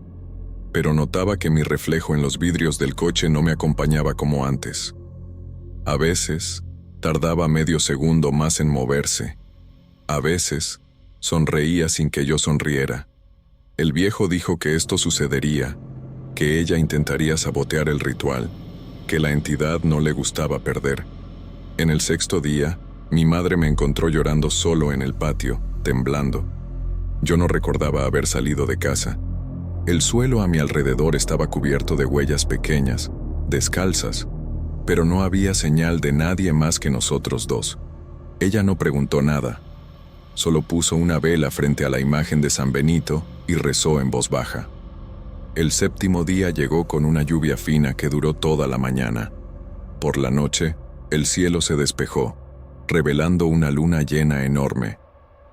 pero notaba que mi reflejo en los vidrios del coche no me acompañaba como antes. A veces, tardaba medio segundo más en moverse. A veces, sonreía sin que yo sonriera. El viejo dijo que esto sucedería, que ella intentaría sabotear el ritual, que la entidad no le gustaba perder. En el 6º día, mi madre me encontró llorando solo en el patio, temblando. Yo no recordaba haber salido de casa. El suelo a mi alrededor estaba cubierto de huellas pequeñas, descalzas, pero no había señal de nadie más que nosotros dos. Ella no preguntó nada. Solo puso una vela frente a la imagen de San Benito y rezó en voz baja. El 7º día llegó con una lluvia fina que duró toda la mañana. Por la noche, el cielo se despejó, revelando una luna llena enorme,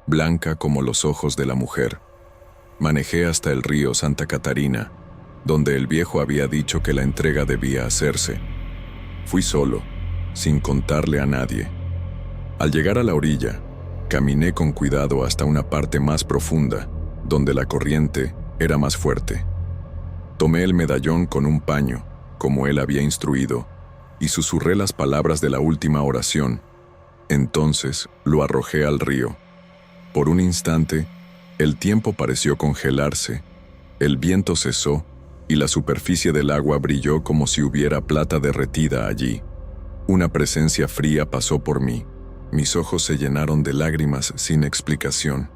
blanca como los ojos de la mujer. Manejé hasta el río Santa Catarina, donde el viejo había dicho que la entrega debía hacerse. Fui solo, sin contarle a nadie. Al llegar a la orilla, caminé con cuidado hasta una parte más profunda, donde la corriente era más fuerte. Tomé el medallón con un paño, como él había instruido, y susurré las palabras de la última oración. Entonces lo arrojé al río. Por un instante, el tiempo pareció congelarse, el viento cesó y la superficie del agua brilló como si hubiera plata derretida allí. Una presencia fría pasó por mí. Mis ojos se llenaron de lágrimas sin explicación.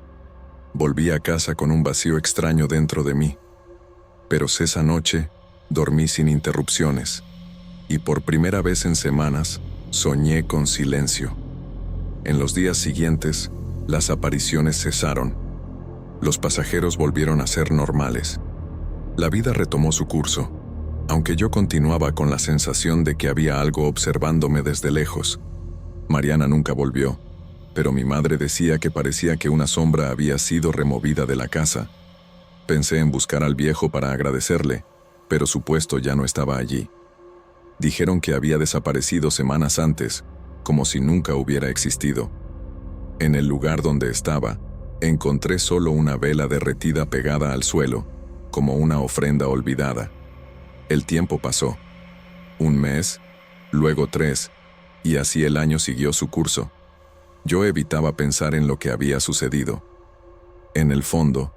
Volví a casa con un vacío extraño dentro de mí. Pero esa noche dormí sin interrupciones y por primera vez en semanas soñé con silencio. En los días siguientes, las apariciones cesaron. Los pasajeros volvieron a ser normales. La vida retomó su curso, aunque yo continuaba con la sensación de que había algo observándome desde lejos. Mariana nunca volvió, pero mi madre decía que parecía que una sombra había sido removida de la casa. Pensé en buscar al viejo para agradecerle, pero su puesto ya no estaba allí. Dijeron que había desaparecido semanas antes, como si nunca hubiera existido. En el lugar donde estaba, encontré solo una vela derretida pegada al suelo, como una ofrenda olvidada. El tiempo pasó. 1 mes, luego 3, y así el año siguió su curso. Yo evitaba pensar en lo que había sucedido. En el fondo,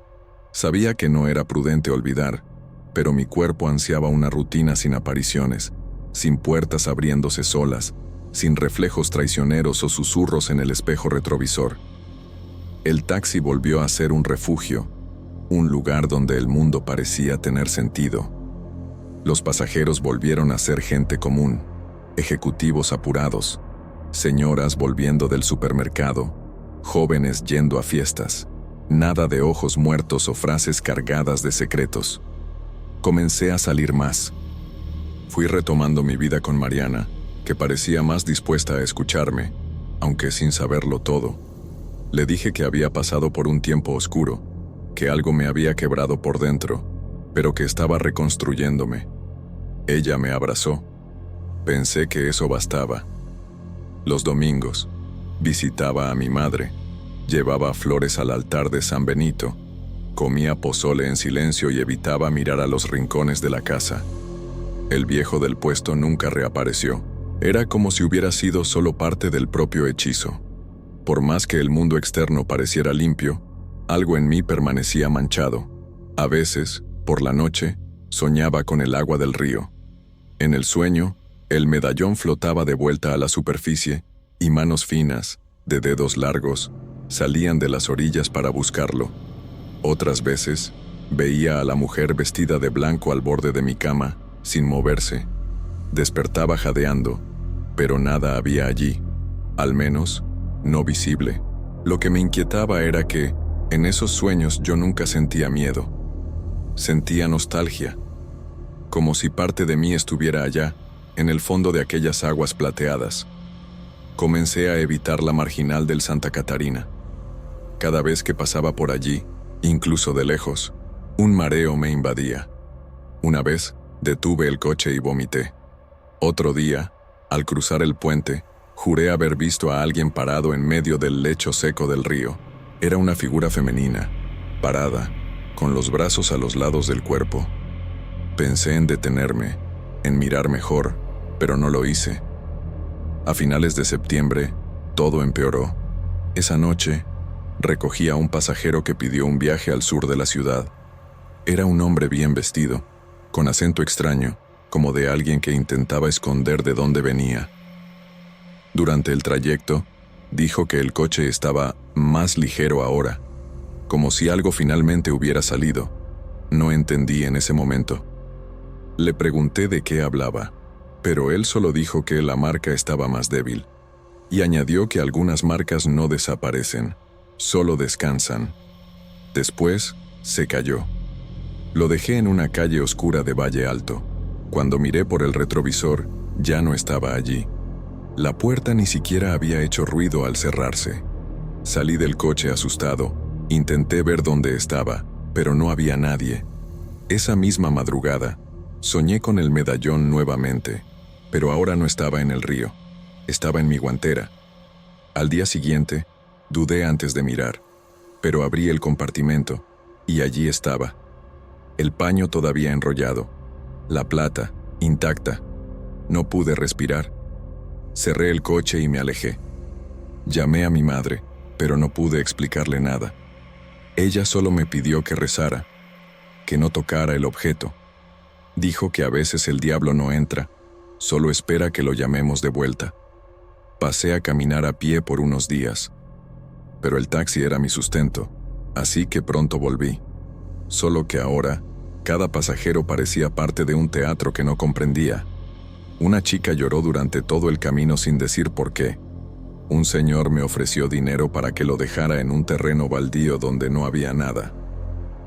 sabía que no era prudente olvidar, pero mi cuerpo ansiaba una rutina sin apariciones, sin puertas abriéndose solas, sin reflejos traicioneros o susurros en el espejo retrovisor. El taxi volvió a ser un refugio, un lugar donde el mundo parecía tener sentido. Los pasajeros volvieron a ser gente común, ejecutivos apurados, señoras volviendo del supermercado, jóvenes yendo a fiestas, nada de ojos muertos o frases cargadas de secretos. Comencé a salir más. Fui retomando mi vida con Mariana, que parecía más dispuesta a escucharme, aunque sin saberlo todo. Le dije que había pasado por un tiempo oscuro, que algo me había quebrado por dentro, pero que estaba reconstruyéndome. Ella me abrazó. Pensé que eso bastaba. Los domingos, visitaba a mi madre, llevaba flores al altar de San Benito, comía pozole en silencio y evitaba mirar a los rincones de la casa. El viejo del puesto nunca reapareció. Era como si hubiera sido solo parte del propio hechizo. Por más que el mundo externo pareciera limpio, algo en mí permanecía manchado. A veces, por la noche, soñaba con el agua del río. En el sueño, el medallón flotaba de vuelta a la superficie y manos finas, de dedos largos, salían de las orillas para buscarlo. Otras veces, veía a la mujer vestida de blanco al borde de mi cama, sin moverse. Despertaba jadeando, pero nada había allí, al menos, no visible. Lo que me inquietaba era que, en esos sueños yo nunca sentía miedo. Sentía nostalgia, como si parte de mí estuviera allá, en el fondo de aquellas aguas plateadas. Comencé a evitar la marginal del Santa Catarina. Cada vez que pasaba por allí, incluso de lejos, un mareo me invadía. Una vez, detuve el coche y vomité. Otro día, al cruzar el puente, juré haber visto a alguien parado en medio del lecho seco del río. Era una figura femenina, parada, con los brazos a los lados del cuerpo. Pensé en detenerme, en mirar mejor, pero no lo hice. A finales de septiembre, todo empeoró. Esa noche, recogí a un pasajero que pidió un viaje al sur de la ciudad. Era un hombre bien vestido, con acento extraño, como de alguien que intentaba esconder de dónde venía. Durante el trayecto, dijo que el coche estaba más ligero ahora, como si algo finalmente hubiera salido. No entendí en ese momento. Le pregunté de qué hablaba, pero él solo dijo que la marca estaba más débil, y añadió que algunas marcas no desaparecen, solo descansan. Después, se calló. Lo dejé en una calle oscura de Valle Alto. Cuando miré por el retrovisor, ya no estaba allí. La puerta ni siquiera había hecho ruido al cerrarse. Salí del coche asustado, intenté ver dónde estaba, pero no había nadie. Esa misma madrugada, soñé con el medallón nuevamente, pero ahora no estaba en el río, estaba en mi guantera. Al día siguiente, dudé antes de mirar, pero abrí el compartimento, y allí estaba. El paño todavía enrollado, la plata, intacta. No pude respirar. Cerré el coche y me alejé. Llamé a mi madre, pero no pude explicarle nada. Ella solo me pidió que rezara, que no tocara el objeto. Dijo que a veces el diablo no entra, solo espera que lo llamemos de vuelta. Pasé a caminar a pie por unos días, pero el taxi era mi sustento, así que pronto volví. Solo que ahora, cada pasajero parecía parte de un teatro que no comprendía. Una chica lloró durante todo el camino sin decir por qué. Un señor me ofreció dinero para que lo dejara en un terreno baldío donde no había nada.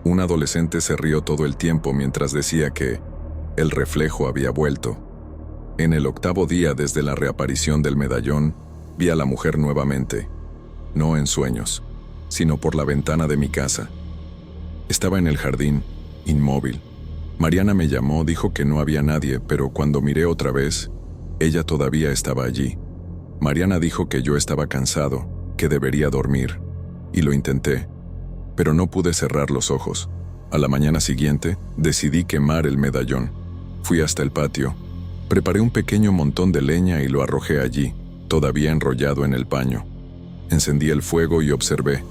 Un adolescente se rió todo el tiempo mientras decía que el reflejo había vuelto. En el 8º día desde la reaparición del medallón, vi a la mujer nuevamente, no en sueños, sino por la ventana de mi casa. Estaba en el jardín, inmóvil. Mariana me llamó, dijo que no había nadie, pero cuando miré otra vez, ella todavía estaba allí. Mariana dijo que yo estaba cansado, que debería dormir, y lo intenté, pero no pude cerrar los ojos. A la mañana siguiente, decidí quemar el medallón. Fui hasta el patio, preparé un pequeño montón de leña y lo arrojé allí, todavía enrollado en el paño. Encendí el fuego y observé,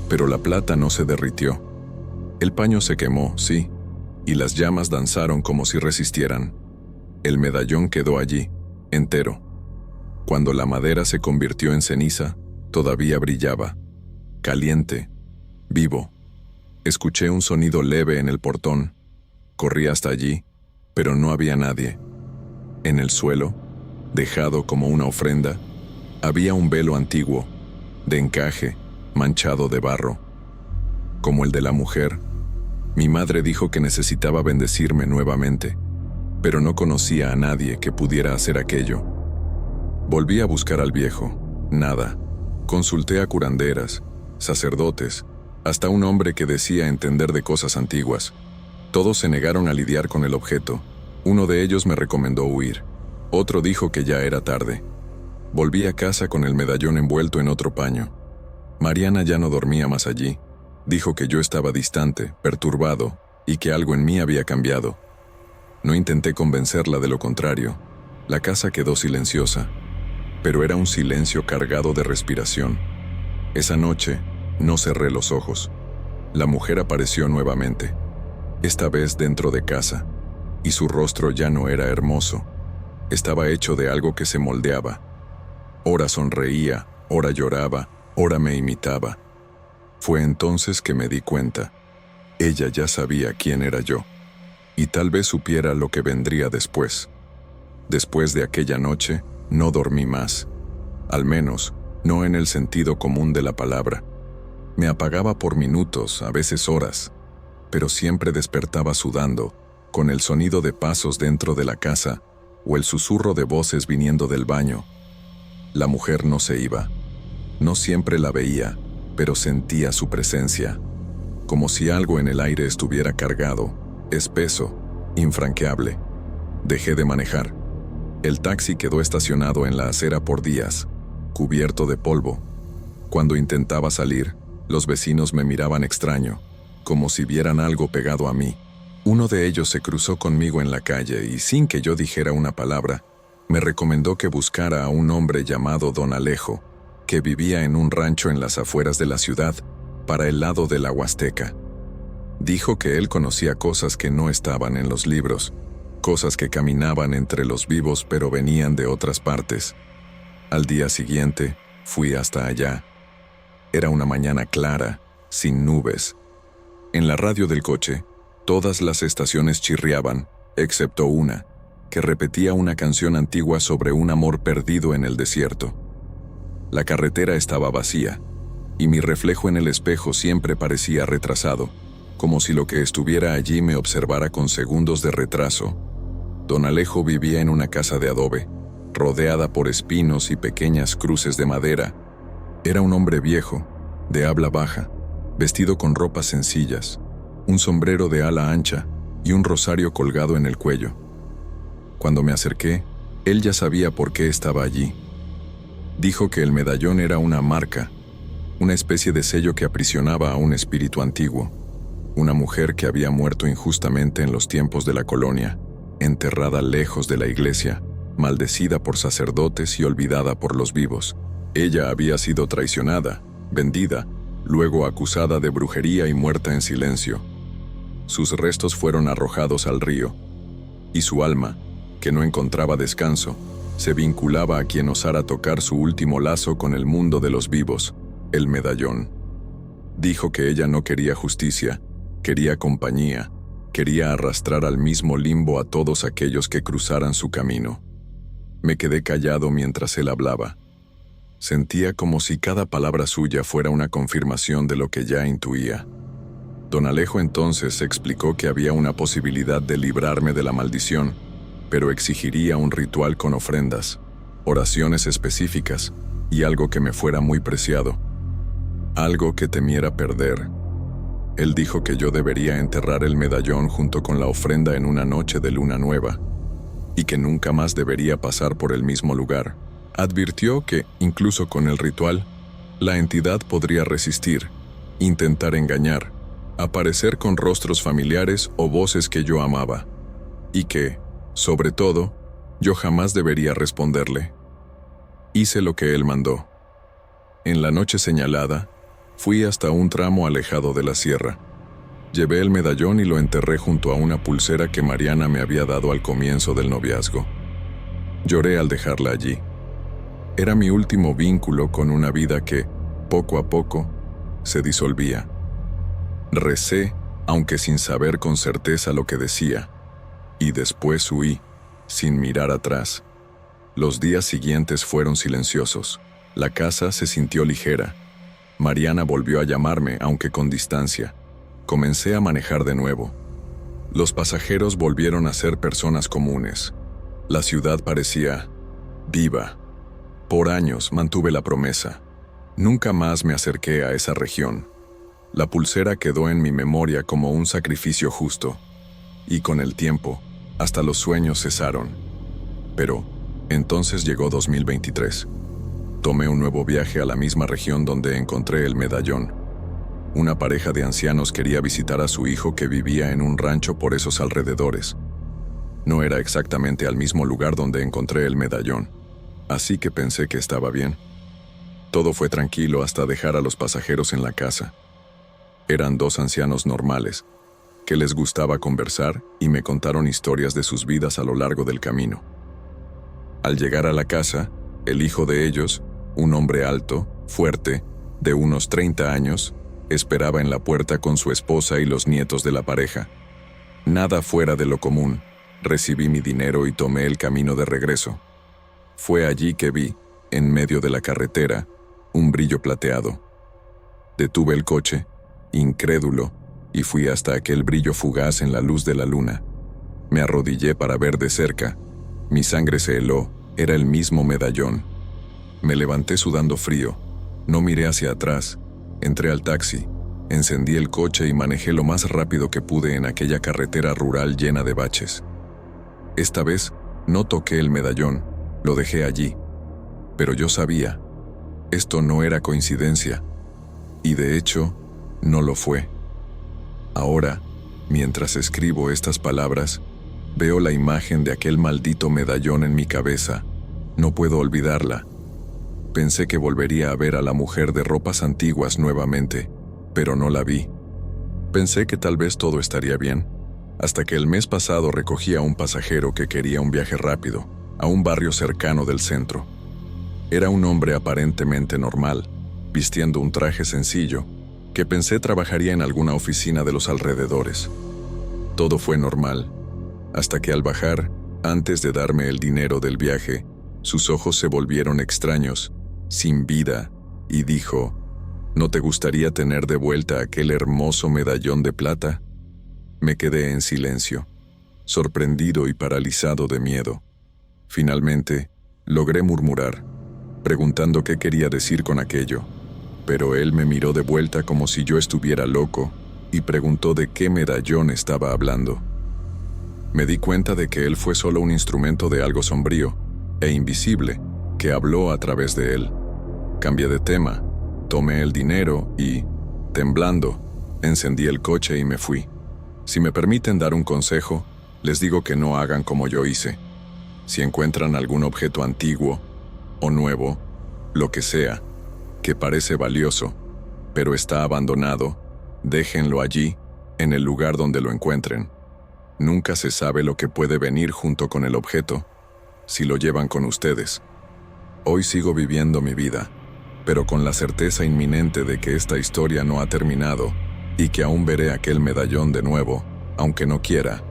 pero la plata no se derritió. El paño se quemó, sí, y las llamas danzaron como si resistieran. El medallón quedó allí, entero. Cuando la madera se convirtió en ceniza, todavía brillaba, caliente, vivo. Escuché un sonido leve en el portón. Corrí hasta allí, pero no había nadie. En el suelo, dejado como una ofrenda, había un velo antiguo, de encaje, manchado de barro. Como el de la mujer, mi madre dijo que necesitaba bendecirme nuevamente, pero no conocía a nadie que pudiera hacer aquello. Volví a buscar al viejo, nada. Consulté a curanderas, sacerdotes, hasta un hombre que decía entender de cosas antiguas. Todos se negaron a lidiar con el objeto. Uno de ellos me recomendó huir. Otro dijo que ya era tarde. Volví a casa con el medallón envuelto en otro paño. Mariana ya no dormía más allí. Dijo que yo estaba distante, perturbado, y que algo en mí había cambiado. No intenté convencerla de lo contrario. La casa quedó silenciosa, pero era un silencio cargado de respiración. Esa noche, no cerré los ojos. La mujer apareció nuevamente, esta vez dentro de casa, y su rostro ya no era hermoso. Estaba hecho de algo que se moldeaba. Ora sonreía, ora lloraba, ora me imitaba. Fue entonces que me di cuenta. Ella ya sabía quién era yo, y tal vez supiera lo que vendría después. Después de aquella noche, no dormí más. Al menos, no en el sentido común de la palabra. Me apagaba por minutos, a veces horas, pero siempre despertaba sudando, con el sonido de pasos dentro de la casa o el susurro de voces viniendo del baño. La mujer no se iba. No siempre la veía, pero sentía su presencia, como si algo en el aire estuviera cargado, espeso, infranqueable. Dejé de manejar. El taxi quedó estacionado en la acera por días, cubierto de polvo. Cuando intentaba salir, los vecinos me miraban extraño, como si vieran algo pegado a mí. Uno de ellos se cruzó conmigo en la calle y, sin que yo dijera una palabra, me recomendó que buscara a un hombre llamado Don Alejo, que vivía en un rancho en las afueras de la ciudad, para el lado de la Huasteca. Dijo que él conocía cosas que no estaban en los libros, cosas que caminaban entre los vivos pero venían de otras partes. Al día siguiente, fui hasta allá. Era una mañana clara, sin nubes. En la radio del coche, todas las estaciones chirriaban, excepto una, que repetía una canción antigua sobre un amor perdido en el desierto. La carretera estaba vacía, y mi reflejo en el espejo siempre parecía retrasado, como si lo que estuviera allí me observara con segundos de retraso. Don Alejo vivía en una casa de adobe, rodeada por espinos y pequeñas cruces de madera. Era un hombre viejo, de habla baja, vestido con ropas sencillas, un sombrero de ala ancha y un rosario colgado en el cuello. Cuando me acerqué, él ya sabía por qué estaba allí. Dijo que el medallón era una marca, una especie de sello que aprisionaba a un espíritu antiguo, una mujer que había muerto injustamente en los tiempos de la colonia, enterrada lejos de la iglesia, maldecida por sacerdotes y olvidada por los vivos. Ella había sido traicionada, vendida, luego acusada de brujería y muerta en silencio. Sus restos fueron arrojados al río, y su alma, que no encontraba descanso, se vinculaba a quien osara tocar su último lazo con el mundo de los vivos, el medallón. Dijo que ella no quería justicia, quería compañía, quería arrastrar al mismo limbo a todos aquellos que cruzaran su camino. Me quedé callado mientras él hablaba. Sentía como si cada palabra suya fuera una confirmación de lo que ya intuía. Don Alejo entonces explicó que había una posibilidad de librarme de la maldición, pero exigiría un ritual con ofrendas, oraciones específicas y algo que me fuera muy preciado, algo que temiera perder. Él dijo que yo debería enterrar el medallón junto con la ofrenda en una noche de luna nueva, y que nunca más debería pasar por el mismo lugar. Advirtió que, incluso con el ritual, La entidad podría resistir, intentar engañar, aparecer con rostros familiares o voces que yo amaba, y que, sobre todo, yo jamás debería responderle. Hice lo que él mandó. En la noche señalada, fui hasta un tramo alejado de la sierra. Llevé el medallón y lo enterré junto a una pulsera que Mariana me había dado al comienzo del noviazgo. Lloré al dejarla allí. Era mi último vínculo con una vida que, poco a poco, se disolvía. Recé, aunque sin saber con certeza lo que decía, y después huí, sin mirar atrás. Los días siguientes fueron silenciosos. La casa se sintió ligera. Mariana volvió a llamarme, aunque con distancia. Comencé a manejar de nuevo. Los pasajeros volvieron a ser personas comunes. La ciudad parecía viva. Por años mantuve la promesa. Nunca más me acerqué a esa región. La pulsera quedó en mi memoria como un sacrificio justo. Y con el tiempo, hasta los sueños cesaron. Pero entonces llegó 2023. Tomé un nuevo viaje a la misma región donde encontré el medallón. Una pareja de ancianos quería visitar a su hijo que vivía en un rancho por esos alrededores. No era exactamente al mismo lugar donde encontré el medallón, así que pensé que estaba bien. Todo fue tranquilo hasta dejar a los pasajeros en la casa. Eran dos ancianos normales, que les gustaba conversar y me contaron historias de sus vidas a lo largo del camino. Al llegar a la casa, el hijo de ellos, un hombre alto, fuerte, de unos 30 años, esperaba en la puerta con su esposa y los nietos de la pareja. Nada fuera de lo común. Recibí mi dinero y tomé el camino de regreso. Fue allí que vi, en medio de la carretera, un brillo plateado. Detuve el coche, incrédulo, y fui hasta aquel brillo fugaz en la luz de la luna. Me arrodillé para ver de cerca. Mi sangre se heló, era el mismo medallón. Me levanté sudando frío, no miré hacia atrás. Entré al taxi, encendí el coche y manejé lo más rápido que pude en aquella carretera rural llena de baches. Esta vez no toqué el medallón, lo dejé allí. Pero yo sabía, esto no era coincidencia, y de hecho, no lo fue. Ahora, mientras escribo estas palabras, veo la imagen de aquel maldito medallón en mi cabeza. No puedo olvidarla. Pensé que volvería a ver a la mujer de ropas antiguas nuevamente, pero no la vi. Pensé que tal vez todo estaría bien, hasta que el mes pasado recogí a un pasajero que quería un viaje rápido, a un barrio cercano del centro. Era un hombre aparentemente normal, vistiendo un traje sencillo, que pensé trabajaría en alguna oficina de los alrededores. Todo fue normal, hasta que al bajar, antes de darme el dinero del viaje, sus ojos se volvieron extraños, sin vida, y dijo: ¿No te gustaría tener de vuelta aquel hermoso medallón de plata? Me quedé en silencio, sorprendido y paralizado de miedo. Finalmente, logré murmurar, preguntando qué quería decir con aquello, pero él me miró de vuelta como si yo estuviera loco y preguntó de qué medallón estaba hablando. Me di cuenta de que él fue solo un instrumento de algo sombrío e invisible que habló a través de él. Cambié de tema, tomé el dinero y, temblando, encendí el coche y me fui. Si me permiten dar un consejo, les digo que no hagan como yo hice. Si encuentran algún objeto antiguo o nuevo, lo que sea, que parece valioso, pero está abandonado, déjenlo allí, en el lugar donde lo encuentren. Nunca se sabe lo que puede venir junto con el objeto, si lo llevan con ustedes. Hoy sigo viviendo mi vida, pero con la certeza inminente de que esta historia no ha terminado y que aún veré aquel medallón de nuevo, aunque no quiera.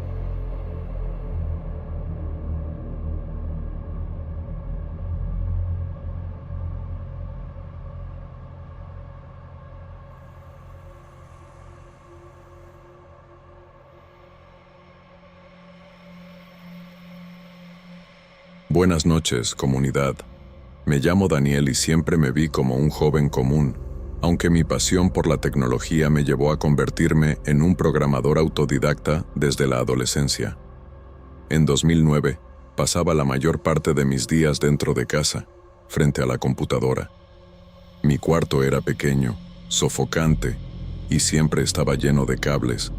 Buenas noches, comunidad. Me llamo Daniel y siempre me vi como un joven común, aunque mi pasión por la tecnología me llevó a convertirme en un programador autodidacta desde la adolescencia. En 2009, pasaba la mayor parte de mis días dentro de casa, frente a la computadora. Mi cuarto era pequeño, sofocante, y siempre estaba lleno de cables,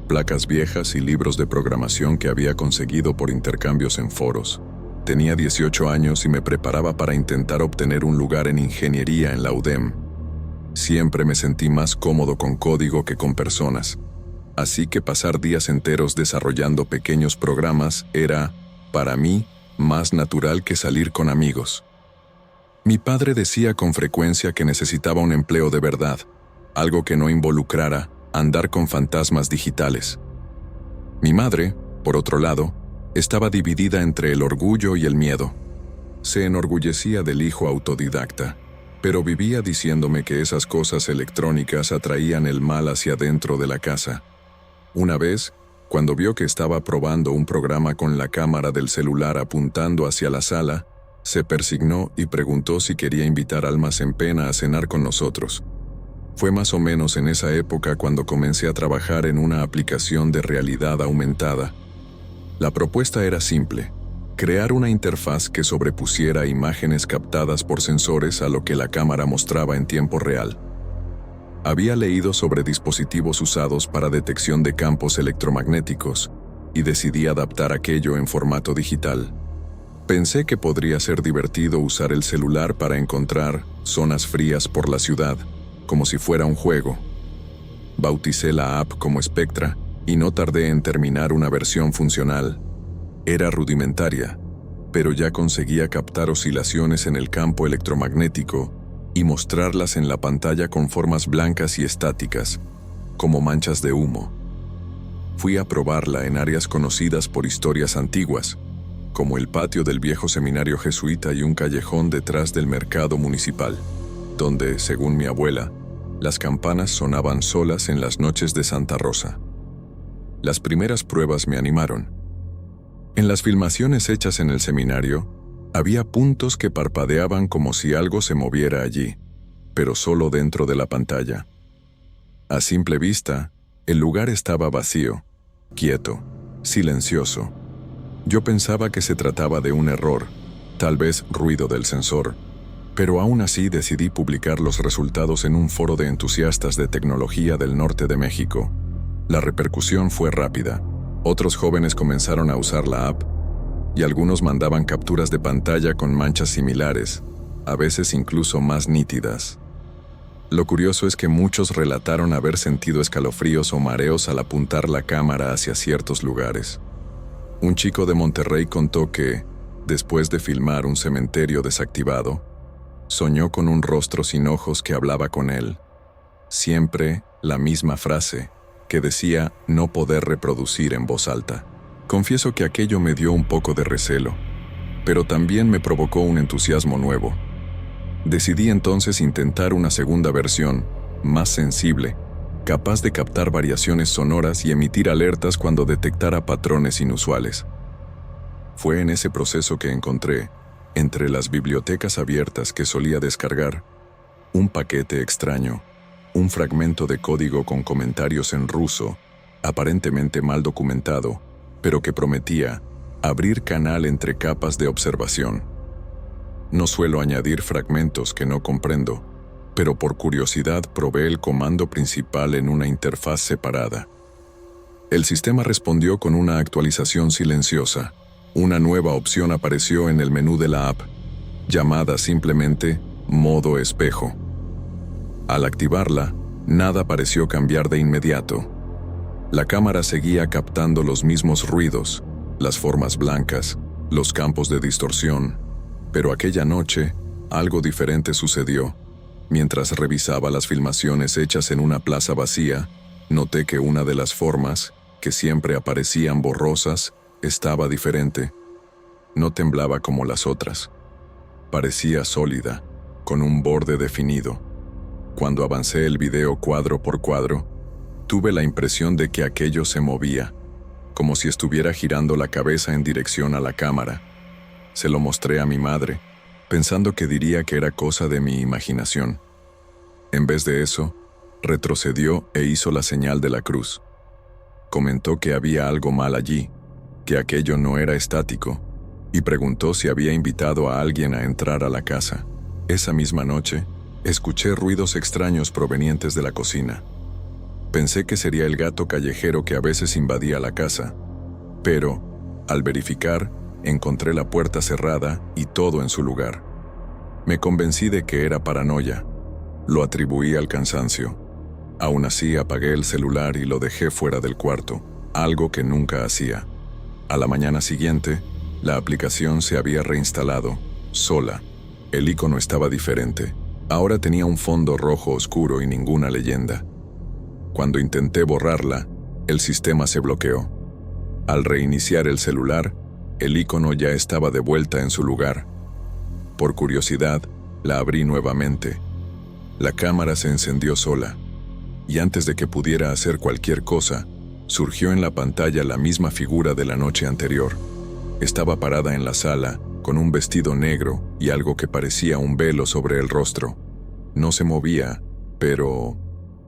placas viejas y libros de programación que había conseguido por intercambios en foros. Tenía 18 años y me preparaba para intentar obtener un lugar en ingeniería en la UDEM. Siempre me sentí más cómodo con código que con personas, así que pasar días enteros desarrollando pequeños programas era, para mí, más natural que salir con amigos. Mi padre decía con frecuencia que necesitaba un empleo de verdad, algo que no involucrara andar con fantasmas digitales. Mi madre, por otro lado, estaba dividida entre el orgullo y el miedo. Se enorgullecía del hijo autodidacta, pero vivía diciéndome que esas cosas electrónicas atraían el mal hacia dentro de la casa. Una vez, cuando vio que estaba probando un programa con la cámara del celular apuntando hacia la sala, se persignó y preguntó si quería invitar almas en pena a cenar con nosotros. Fue más o menos en esa época cuando comencé a trabajar en una aplicación de realidad aumentada. La propuesta era simple: crear una interfaz que sobrepusiera imágenes captadas por sensores a lo que la cámara mostraba en tiempo real. Había leído sobre dispositivos usados para detección de campos electromagnéticos y decidí adaptar aquello en formato digital. Pensé que podría ser divertido usar el celular para encontrar zonas frías por la ciudad, como si fuera un juego. Bauticé la app como Spectra y no tardé en terminar una versión funcional. Era rudimentaria, pero ya conseguía captar oscilaciones en el campo electromagnético y mostrarlas en la pantalla con formas blancas y estáticas, como manchas de humo. Fui a probarla en áreas conocidas por historias antiguas, como el patio del viejo seminario jesuita y un callejón detrás del mercado municipal, donde, según mi abuela, las campanas sonaban solas en las noches de Santa Rosa. Las primeras pruebas me animaron. En las filmaciones hechas en el seminario, había puntos que parpadeaban como si algo se moviera allí, pero solo dentro de la pantalla. A simple vista, el lugar estaba vacío, quieto, silencioso. Yo pensaba que se trataba de un error, tal vez ruido del sensor, pero aún así decidí publicar los resultados en un foro de entusiastas de tecnología del norte de México. La repercusión fue rápida. Otros jóvenes comenzaron a usar la app, y algunos mandaban capturas de pantalla con manchas similares, a veces incluso más nítidas. Lo curioso es que muchos relataron haber sentido escalofríos o mareos al apuntar la cámara hacia ciertos lugares. Un chico de Monterrey contó que, después de filmar un cementerio desactivado, soñó con un rostro sin ojos que hablaba con él. Siempre la misma frase, que decía no poder reproducir en voz alta. Confieso que aquello me dio un poco de recelo, pero también me provocó un entusiasmo nuevo. Decidí entonces intentar una segunda versión, más sensible, capaz de captar variaciones sonoras y emitir alertas cuando detectara patrones inusuales. Fue en ese proceso que encontré, entre las bibliotecas abiertas que solía descargar, un paquete extraño, un fragmento de código con comentarios en ruso, aparentemente mal documentado, pero que prometía abrir canal entre capas de observación. No suelo añadir fragmentos que no comprendo, pero por curiosidad probé el comando principal en una interfaz separada. El sistema respondió con una actualización silenciosa. Una nueva opción apareció en el menú de la app, llamada simplemente Modo Espejo. Al activarla, nada pareció cambiar de inmediato. La cámara seguía captando los mismos ruidos, las formas blancas, los campos de distorsión, pero aquella noche, algo diferente sucedió. Mientras revisaba las filmaciones hechas en una plaza vacía, noté que una de las formas, que siempre aparecían borrosas, estaba diferente. No temblaba como las otras. Parecía sólida, con un borde definido. Cuando avancé el video cuadro por cuadro, tuve la impresión de que aquello se movía, como si estuviera girando la cabeza en dirección a la cámara. Se lo mostré a mi madre, pensando que diría que era cosa de mi imaginación. En vez de eso, retrocedió e hizo la señal de la cruz. Comentó que había algo mal allí, que aquello no era estático, y preguntó si había invitado a alguien a entrar a la casa. Esa misma noche, Escuché ruidos extraños provenientes de la cocina. Pensé que sería el gato callejero que a veces invadía la casa, pero, al verificar, encontré la puerta cerrada y todo en su lugar. Me convencí de que era paranoia. Lo atribuí al cansancio. Aún así, apagué el celular y lo dejé fuera del cuarto, algo que nunca hacía. A la mañana siguiente, la aplicación se había reinstalado, sola. El icono estaba diferente. Ahora tenía un fondo rojo oscuro y ninguna leyenda. Cuando intenté borrarla, el sistema se bloqueó. Al reiniciar el celular, el icono ya estaba de vuelta en su lugar. Por curiosidad, la abrí nuevamente. La cámara se encendió sola, y antes de que pudiera hacer cualquier cosa, surgió en la pantalla la misma figura de la noche anterior. Estaba parada en la sala, con un vestido negro y algo que parecía un velo sobre el rostro. No se movía, pero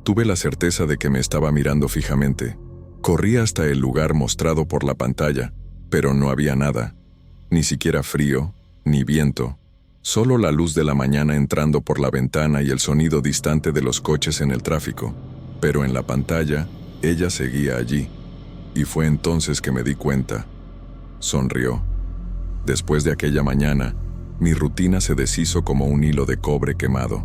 tuve la certeza de que me estaba mirando fijamente. Corrí hasta el lugar mostrado por la pantalla, pero no había nada, ni siquiera frío, ni viento, solo la luz de la mañana entrando por la ventana y el sonido distante de los coches en el tráfico. Pero en la pantalla, ella seguía allí, y fue entonces que me di cuenta. Sonrió. Después de aquella mañana, mi rutina se deshizo como un hilo de cobre quemado.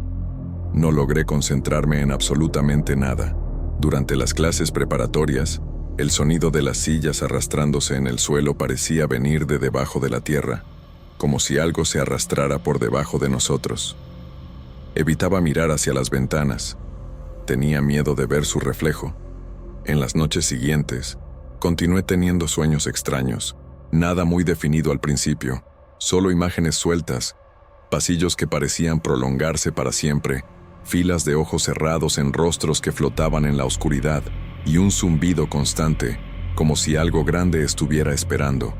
No logré concentrarme en absolutamente nada. Durante las clases preparatorias, el sonido de las sillas arrastrándose en el suelo parecía venir de debajo de la tierra, como si algo se arrastrara por debajo de nosotros. Evitaba mirar hacia las ventanas. Tenía miedo de ver su reflejo. En las noches siguientes, continué teniendo sueños extraños. Nada muy definido al principio, solo imágenes sueltas, pasillos que parecían prolongarse para siempre, filas de ojos cerrados en rostros que flotaban en la oscuridad y un zumbido constante, como si algo grande estuviera esperando.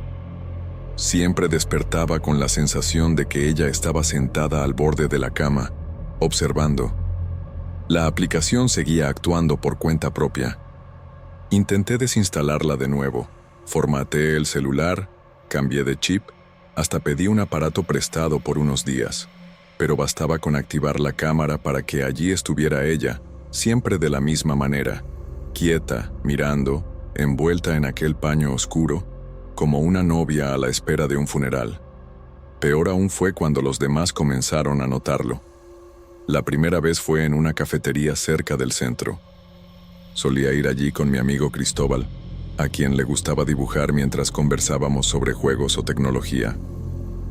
Siempre despertaba con la sensación de que ella estaba sentada al borde de la cama, observando. La aplicación seguía actuando por cuenta propia. Intenté desinstalarla de nuevo. Formateé el celular, cambié de chip, hasta pedí un aparato prestado por unos días. Pero bastaba con activar la cámara para que allí estuviera ella, siempre de la misma manera, quieta, mirando, envuelta en aquel paño oscuro, como una novia a la espera de un funeral. Peor aún fue cuando los demás comenzaron a notarlo. La primera vez fue en una cafetería cerca del centro. Solía ir allí con mi amigo Cristóbal, a quien le gustaba dibujar mientras conversábamos sobre juegos o tecnología.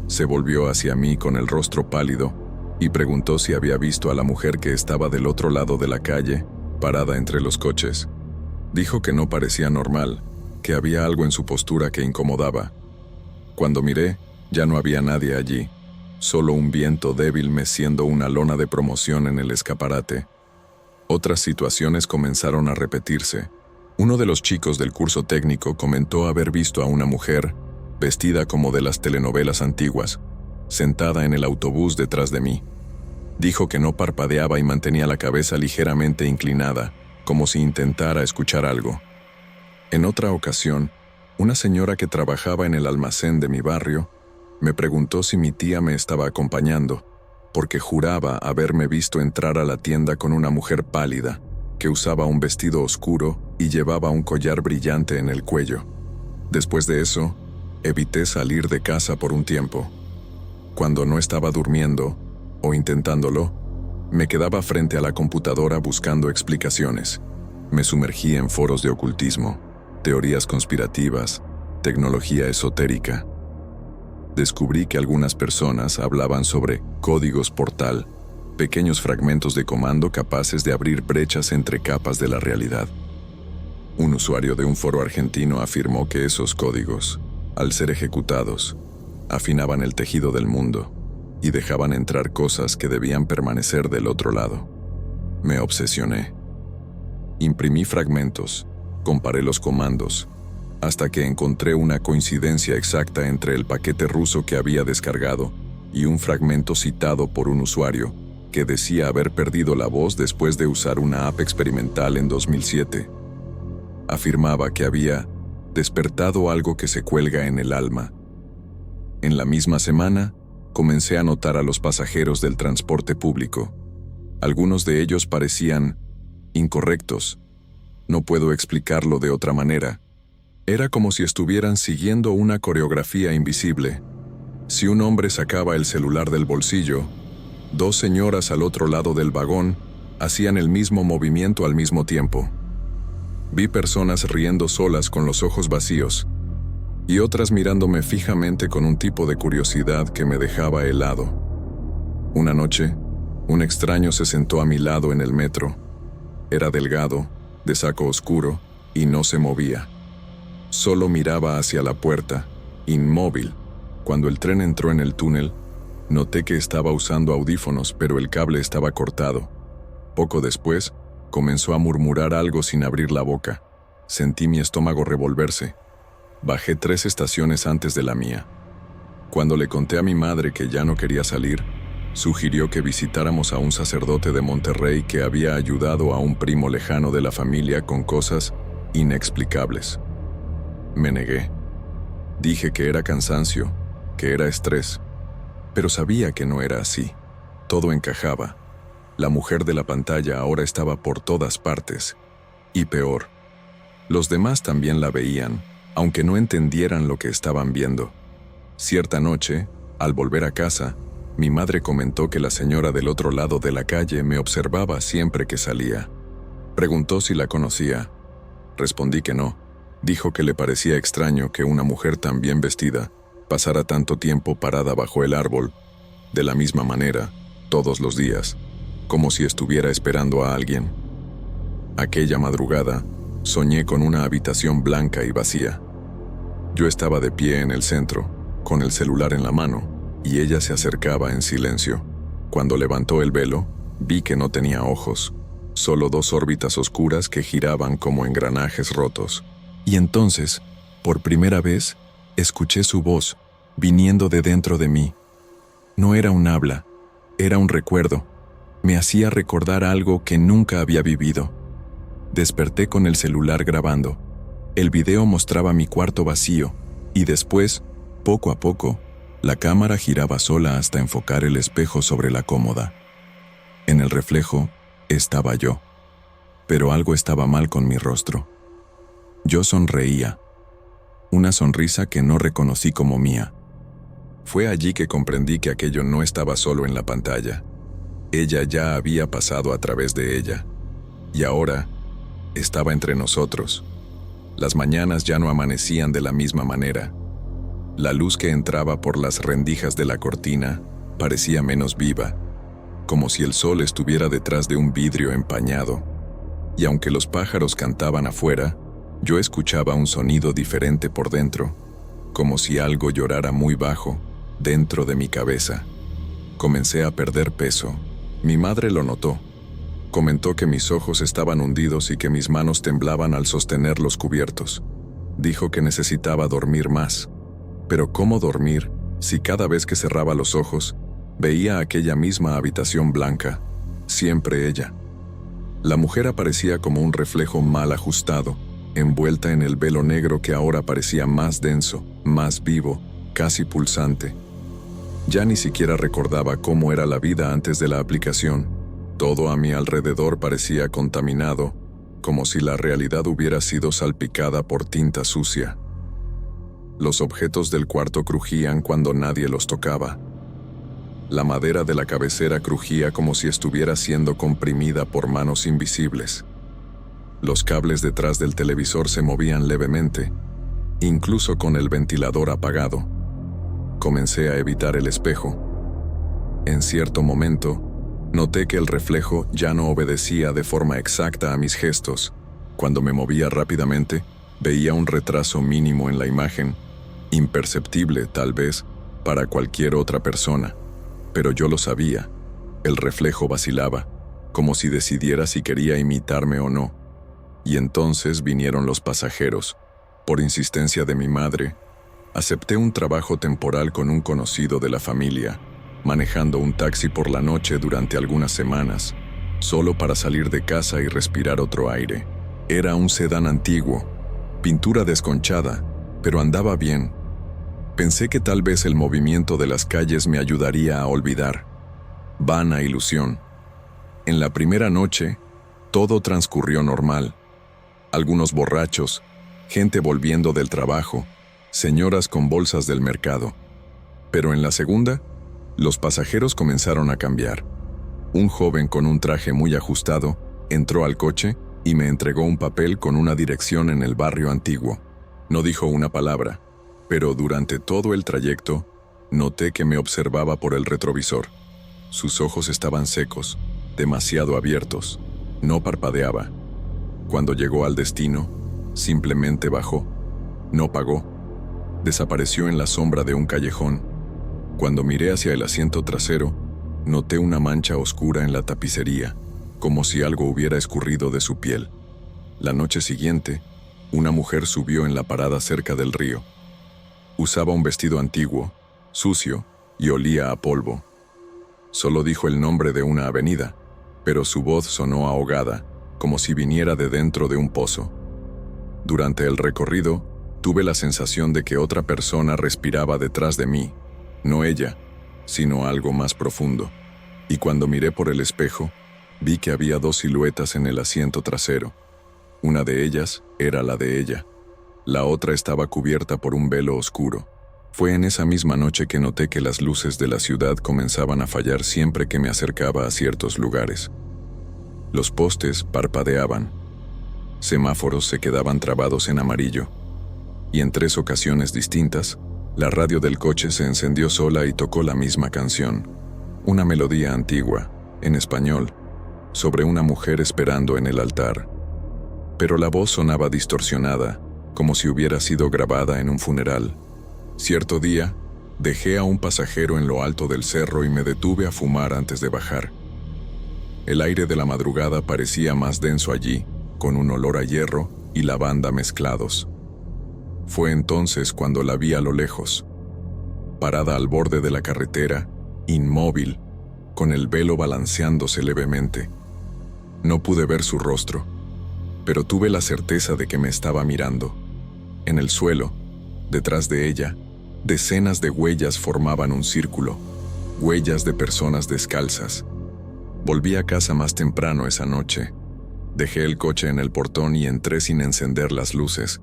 Se volvió hacia mí con el rostro pálido y preguntó si había visto a la mujer que estaba del otro lado de la calle, parada entre los coches. Dijo que no parecía normal, que había algo en su postura que incomodaba. Cuando miré, ya no había nadie allí, solo un viento débil meciendo una lona de promoción en el escaparate. Otras situaciones comenzaron a repetirse. Uno de los chicos del curso técnico comentó haber visto a una mujer, vestida como de las telenovelas antiguas, sentada en el autobús detrás de mí. Dijo que no parpadeaba y mantenía la cabeza ligeramente inclinada, como si intentara escuchar algo. En otra ocasión, una señora que trabajaba en el almacén de mi barrio me preguntó si mi tía me estaba acompañando, porque juraba haberme visto entrar a la tienda con una mujer pálida, que usaba un vestido oscuro y llevaba un collar brillante en el cuello. Después de eso, evité salir de casa por un tiempo. Cuando no estaba durmiendo, o intentándolo, me quedaba frente a la computadora buscando explicaciones. Me sumergí en foros de ocultismo, teorías conspirativas, tecnología esotérica. Descubrí que algunas personas hablaban sobre códigos portal, pequeños fragmentos de comando capaces de abrir brechas entre capas de la realidad. Un usuario de un foro argentino afirmó que esos códigos, al ser ejecutados, afinaban el tejido del mundo y dejaban entrar cosas que debían permanecer del otro lado. Me obsesioné. Imprimí fragmentos, comparé los comandos, hasta que encontré una coincidencia exacta entre el paquete ruso que había descargado y un fragmento citado por un usuario que decía haber perdido la voz después de usar una app experimental en 2007. Afirmaba que había despertado algo que se cuelga en el alma. En la misma semana, comencé a notar a los pasajeros del transporte público. Algunos de ellos parecían incorrectos. No puedo explicarlo de otra manera. Era como si estuvieran siguiendo una coreografía invisible. Si un hombre sacaba el celular del bolsillo, dos señoras al otro lado del vagón hacían el mismo movimiento al mismo tiempo. Vi personas riendo solas con los ojos vacíos, y otras mirándome fijamente con un tipo de curiosidad que me dejaba helado. Una noche, un extraño se sentó a mi lado en el metro. Era delgado, de saco oscuro, y no se movía. Solo miraba hacia la puerta, inmóvil. Cuando el tren entró en el túnel, noté que estaba usando audífonos, pero el cable estaba cortado. Poco después, comenzó a murmurar algo sin abrir la boca. Sentí mi estómago revolverse. Bajé 3 estaciones antes de la mía. Cuando le conté a mi madre que ya no quería salir, sugirió que visitáramos a un sacerdote de Monterrey que había ayudado a un primo lejano de la familia con cosas inexplicables. Me negué. Dije que era cansancio, que era estrés, pero sabía que no era así. Todo encajaba. La mujer de la pantalla ahora estaba por todas partes. Y peor, los demás también la veían, aunque no entendieran lo que estaban viendo. Cierta noche, al volver a casa, mi madre comentó que la señora del otro lado de la calle me observaba siempre que salía. Preguntó si la conocía. Respondí que no. Dijo que le parecía extraño que una mujer tan bien vestida pasara tanto tiempo parada bajo el árbol, de la misma manera, todos los días, como si estuviera esperando a alguien. Aquella madrugada, soñé con una habitación blanca y vacía. Yo estaba de pie en el centro, con el celular en la mano, y ella se acercaba en silencio. Cuando levantó el velo, vi que no tenía ojos, solo 2 órbitas oscuras que giraban como engranajes rotos. Y entonces, por primera vez, escuché su voz, viniendo de dentro de mí. No era un habla, era un recuerdo. Me hacía recordar algo que nunca había vivido. Desperté con el celular grabando. El video mostraba mi cuarto vacío, y después, poco a poco, la cámara giraba sola hasta enfocar el espejo sobre la cómoda. En el reflejo, estaba yo. Pero algo estaba mal con mi rostro. Yo sonreía. Una sonrisa que no reconocí como mía. Fue allí que comprendí que aquello no estaba solo en la pantalla. Ella ya había pasado a través de ella. Y ahora, estaba entre nosotros. Las mañanas ya no amanecían de la misma manera. La luz que entraba por las rendijas de la cortina parecía menos viva, como si el sol estuviera detrás de un vidrio empañado. Y aunque los pájaros cantaban afuera, yo escuchaba un sonido diferente por dentro, como si algo llorara muy bajo, dentro de mi cabeza. Comencé a perder peso. Mi madre lo notó. Comentó que mis ojos estaban hundidos y que mis manos temblaban al sostenerlos cubiertos. Dijo que necesitaba dormir más. Pero ¿cómo dormir si cada vez que cerraba los ojos veía aquella misma habitación blanca, siempre ella? La mujer aparecía como un reflejo mal ajustado, envuelta en el velo negro que ahora parecía más denso, más vivo, casi pulsante. Ya ni siquiera recordaba cómo era la vida antes de la aplicación. Todo a mi alrededor parecía contaminado, como si la realidad hubiera sido salpicada por tinta sucia. Los objetos del cuarto crujían cuando nadie los tocaba. La madera de la cabecera crujía como si estuviera siendo comprimida por manos invisibles. Los cables detrás del televisor se movían levemente, incluso con el ventilador apagado. Comencé a evitar el espejo. En cierto momento, noté que el reflejo ya no obedecía de forma exacta a mis gestos. Cuando me movía rápidamente, veía un retraso mínimo en la imagen, imperceptible tal vez para cualquier otra persona, pero yo lo sabía. El reflejo vacilaba, como si decidiera si quería imitarme o no. Y entonces vinieron los pasajeros. Por insistencia de mi madre, acepté un trabajo temporal con un conocido de la familia, manejando un taxi por la noche durante algunas semanas, solo para salir de casa y respirar otro aire. Era un sedán antiguo, pintura desconchada, pero andaba bien. Pensé que tal vez el movimiento de las calles me ayudaría a olvidar. Vana ilusión. En la primera noche, todo transcurrió normal. Algunos borrachos, gente volviendo del trabajo, señoras con bolsas del mercado. Pero en la segunda, los pasajeros comenzaron a cambiar. Un joven con un traje muy ajustado entró al coche y me entregó un papel con una dirección en el barrio antiguo. No dijo una palabra, pero durante todo el trayecto noté que me observaba por el retrovisor. Sus ojos estaban secos, demasiado abiertos. No parpadeaba. Cuando llegó al destino, simplemente bajó. No pagó. Desapareció en la sombra de un callejón. Cuando miré hacia el asiento trasero, noté una mancha oscura en la tapicería, como si algo hubiera escurrido de su piel. La noche siguiente, una mujer subió en la parada cerca del río. Usaba un vestido antiguo, sucio, y olía a polvo. Solo dijo el nombre de una avenida, pero su voz sonó ahogada, como si viniera de dentro de un pozo. Durante el recorrido, tuve la sensación de que otra persona respiraba detrás de mí, no ella, sino algo más profundo. Y cuando miré por el espejo, vi que había dos siluetas en el asiento trasero. Una de ellas era la de ella. La otra estaba cubierta por un velo oscuro. Fue en esa misma noche que noté que las luces de la ciudad comenzaban a fallar siempre que me acercaba a ciertos lugares. Los postes parpadeaban. Semáforos se quedaban trabados en amarillo. Y en 3 ocasiones distintas, la radio del coche se encendió sola y tocó la misma canción. Una melodía antigua, en español, sobre una mujer esperando en el altar. Pero la voz sonaba distorsionada, como si hubiera sido grabada en un funeral. Cierto día, dejé a un pasajero en lo alto del cerro y me detuve a fumar antes de bajar. El aire de la madrugada parecía más denso allí, con un olor a hierro y lavanda mezclados. Fue entonces cuando la vi a lo lejos, parada al borde de la carretera, inmóvil, con el velo balanceándose levemente. No pude ver su rostro, pero tuve la certeza de que me estaba mirando. En el suelo, detrás de ella, decenas de huellas formaban un círculo, huellas de personas descalzas. Volví a casa más temprano esa noche. Dejé el coche en el portón y entré sin encender las luces.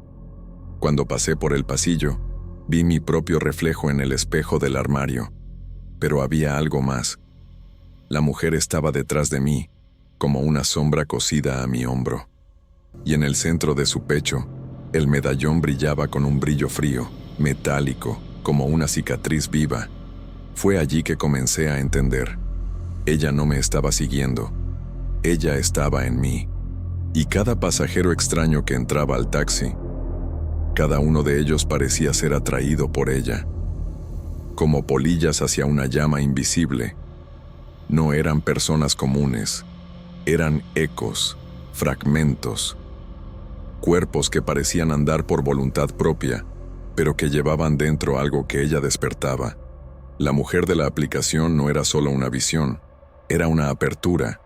Cuando pasé por el pasillo, vi mi propio reflejo en el espejo del armario. Pero había algo más. La mujer estaba detrás de mí, como una sombra cosida a mi hombro. Y en el centro de su pecho, el medallón brillaba con un brillo frío, metálico, como una cicatriz viva. Fue allí que comencé a entender. Ella no me estaba siguiendo. Ella estaba en mí. Y cada pasajero extraño que entraba al taxi, cada uno de ellos parecía ser atraído por ella, como polillas hacia una llama invisible. No eran personas comunes, eran ecos, fragmentos, cuerpos que parecían andar por voluntad propia, pero que llevaban dentro algo que ella despertaba. La mujer de la aplicación no era solo una visión, era una apertura,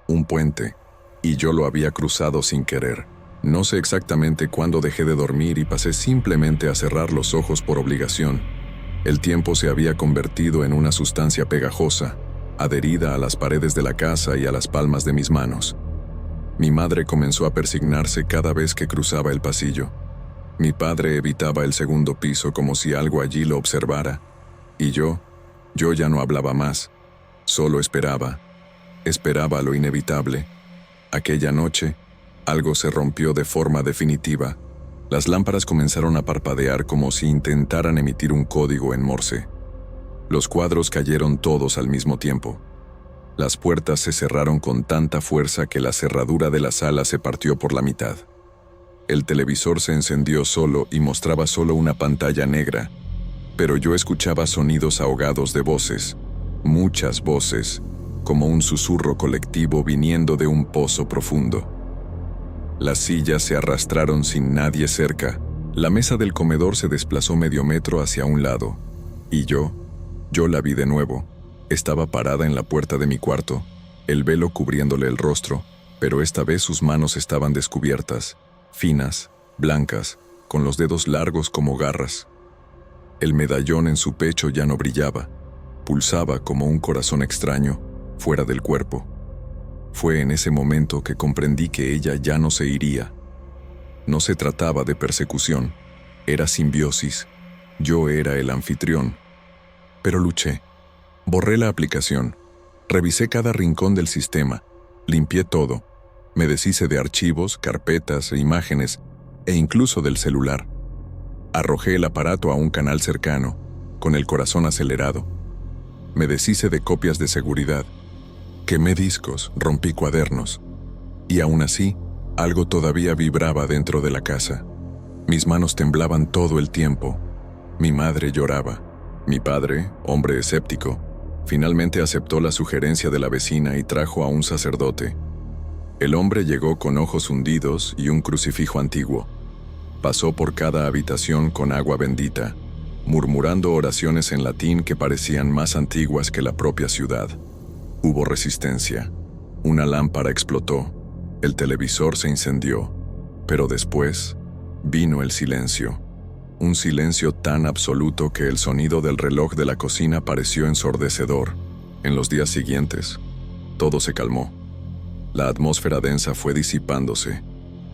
un puente, y yo lo había cruzado sin querer. No sé exactamente cuándo dejé de dormir y pasé simplemente a cerrar los ojos por obligación. El tiempo se había convertido en una sustancia pegajosa, adherida a las paredes de la casa y a las palmas de mis manos. Mi madre comenzó a persignarse cada vez que cruzaba el pasillo. Mi padre evitaba el segundo piso como si algo allí lo observara. Y yo ya no hablaba más. Solo esperaba lo inevitable. Aquella noche, algo se rompió de forma definitiva. Las lámparas comenzaron a parpadear como si intentaran emitir un código en Morse. Los cuadros cayeron todos al mismo tiempo. Las puertas se cerraron con tanta fuerza que la cerradura de la sala se partió por la mitad. El televisor se encendió solo y mostraba solo una pantalla negra, pero yo escuchaba sonidos ahogados de voces, muchas voces, como un susurro colectivo viniendo de un pozo profundo. Las sillas se arrastraron sin nadie cerca. La mesa del comedor se desplazó medio metro hacia un lado. Y yo la vi de nuevo. Estaba parada en la puerta de mi cuarto, el velo cubriéndole el rostro, pero esta vez sus manos estaban descubiertas, finas, blancas, con los dedos largos como garras. El medallón en su pecho ya no brillaba, pulsaba como un corazón extraño, fuera del cuerpo. Fue en ese momento que comprendí que ella ya no se iría. No se trataba de persecución, era simbiosis. Yo era el anfitrión. Pero luché. Borré la aplicación. Revisé cada rincón del sistema. Limpié todo. Me deshice de archivos, carpetas, imágenes e incluso del celular. Arrojé el aparato a un canal cercano, con el corazón acelerado. Me deshice de copias de seguridad. Quemé discos, rompí cuadernos. Y aún así, algo todavía vibraba dentro de la casa. Mis manos temblaban todo el tiempo. Mi madre lloraba. Mi padre, hombre escéptico, finalmente aceptó la sugerencia de la vecina y trajo a un sacerdote. El hombre llegó con ojos hundidos y un crucifijo antiguo. Pasó por cada habitación con agua bendita, murmurando oraciones en latín que parecían más antiguas que la propia ciudad. Hubo resistencia. Una lámpara explotó. El televisor se incendió. Pero después vino el silencio. Un silencio tan absoluto que el sonido del reloj de la cocina pareció ensordecedor. En los días siguientes, todo se calmó. La atmósfera densa fue disipándose.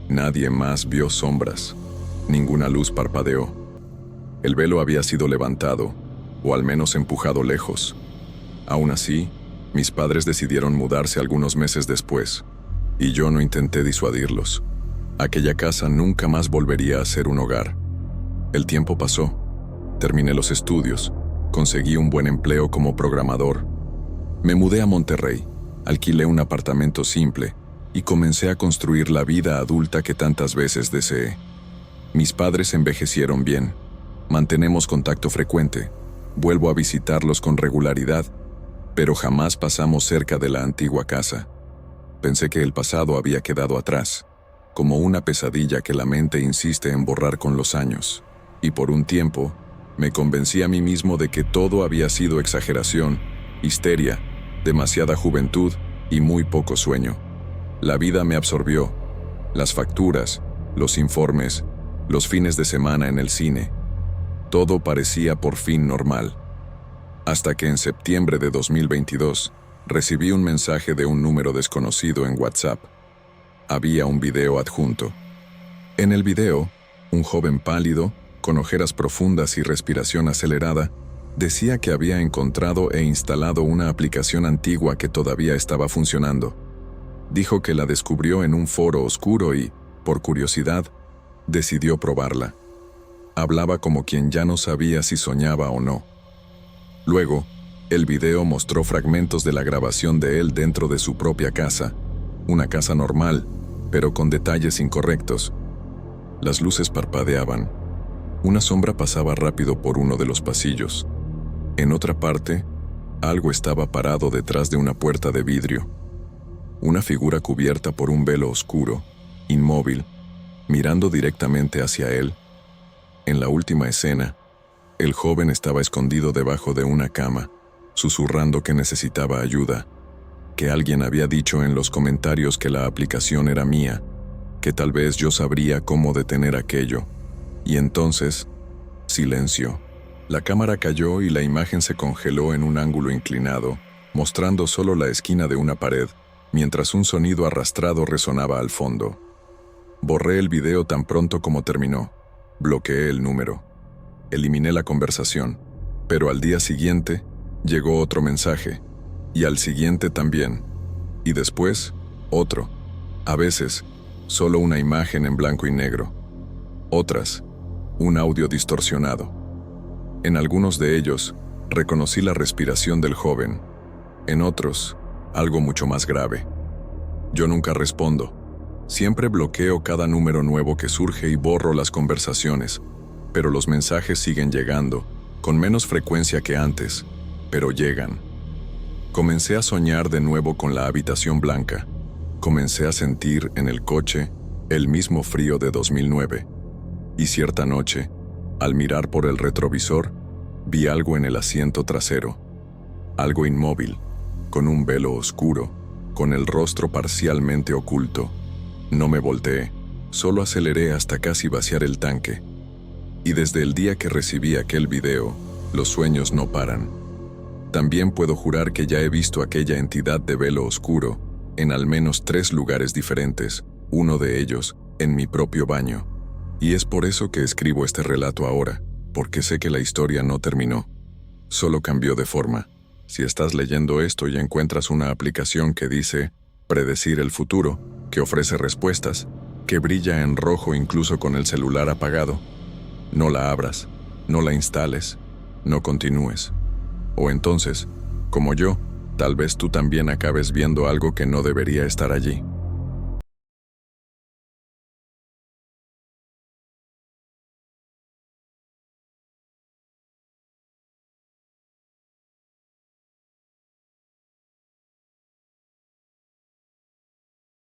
Nadie más vio sombras. Ninguna luz parpadeó. El velo había sido levantado, o al menos empujado lejos. Aún así, mis padres decidieron mudarse algunos meses después, y yo no intenté disuadirlos. Aquella casa nunca más volvería a ser un hogar. El tiempo pasó. Terminé los estudios. Conseguí un buen empleo como programador. Me mudé a Monterrey. Alquilé un apartamento simple y comencé a construir la vida adulta que tantas veces deseé. Mis padres envejecieron bien. Mantenemos contacto frecuente. Vuelvo a visitarlos con regularidad, pero jamás pasamos cerca de la antigua casa. Pensé que el pasado había quedado atrás, como una pesadilla que la mente insiste en borrar con los años. Y por un tiempo, me convencí a mí mismo de que todo había sido exageración, histeria, demasiada juventud y muy poco sueño. La vida me absorbió. Las facturas, los informes, los fines de semana en el cine. Todo parecía por fin normal. Hasta que en septiembre de 2022, recibí un mensaje de un número desconocido en WhatsApp. Había un video adjunto. En el video, un joven pálido, con ojeras profundas y respiración acelerada, decía que había encontrado e instalado una aplicación antigua que todavía estaba funcionando. Dijo que la descubrió en un foro oscuro y, por curiosidad, decidió probarla. Hablaba como quien ya no sabía si soñaba o no. Luego, el video mostró fragmentos de la grabación de él dentro de su propia casa, una casa normal, pero con detalles incorrectos. Las luces parpadeaban. Una sombra pasaba rápido por uno de los pasillos. En otra parte, algo estaba parado detrás de una puerta de vidrio. Una figura cubierta por un velo oscuro, inmóvil, mirando directamente hacia él. En la última escena, el joven estaba escondido debajo de una cama, susurrando que necesitaba ayuda, que alguien había dicho en los comentarios que la aplicación era mía, que tal vez yo sabría cómo detener aquello. Y entonces, silencio. La cámara cayó y la imagen se congeló en un ángulo inclinado, mostrando solo la esquina de una pared, mientras un sonido arrastrado resonaba al fondo. Borré el video tan pronto como terminó. Bloqueé el número. Eliminé la conversación, pero al día siguiente llegó otro mensaje, y al siguiente también, y después otro. A veces, solo una imagen en blanco y negro. Otras, un audio distorsionado. En algunos de ellos, reconocí la respiración del joven. En otros, algo mucho más grave. Yo nunca respondo. Siempre bloqueo cada número nuevo que surge y borro las conversaciones, pero los mensajes siguen llegando, con menos frecuencia que antes, pero llegan. Comencé a soñar de nuevo con la habitación blanca. Comencé a sentir en el coche el mismo frío de 2009. Y cierta noche, al mirar por el retrovisor, vi algo en el asiento trasero. Algo inmóvil, con un velo oscuro, con el rostro parcialmente oculto. No me volteé, solo aceleré hasta casi vaciar el tanque. Y desde el día que recibí aquel video, los sueños no paran. También puedo jurar que ya he visto aquella entidad de velo oscuro, en al menos 3 lugares diferentes, uno de ellos en mi propio baño. Y es por eso que escribo este relato ahora, porque sé que la historia no terminó, solo cambió de forma. Si estás leyendo esto y encuentras una aplicación que dice predecir el futuro, que ofrece respuestas, que brilla en rojo incluso con el celular apagado, no la abras, no la instales, no continúes. O entonces, como yo, tal vez tú también acabes viendo algo que no debería estar allí.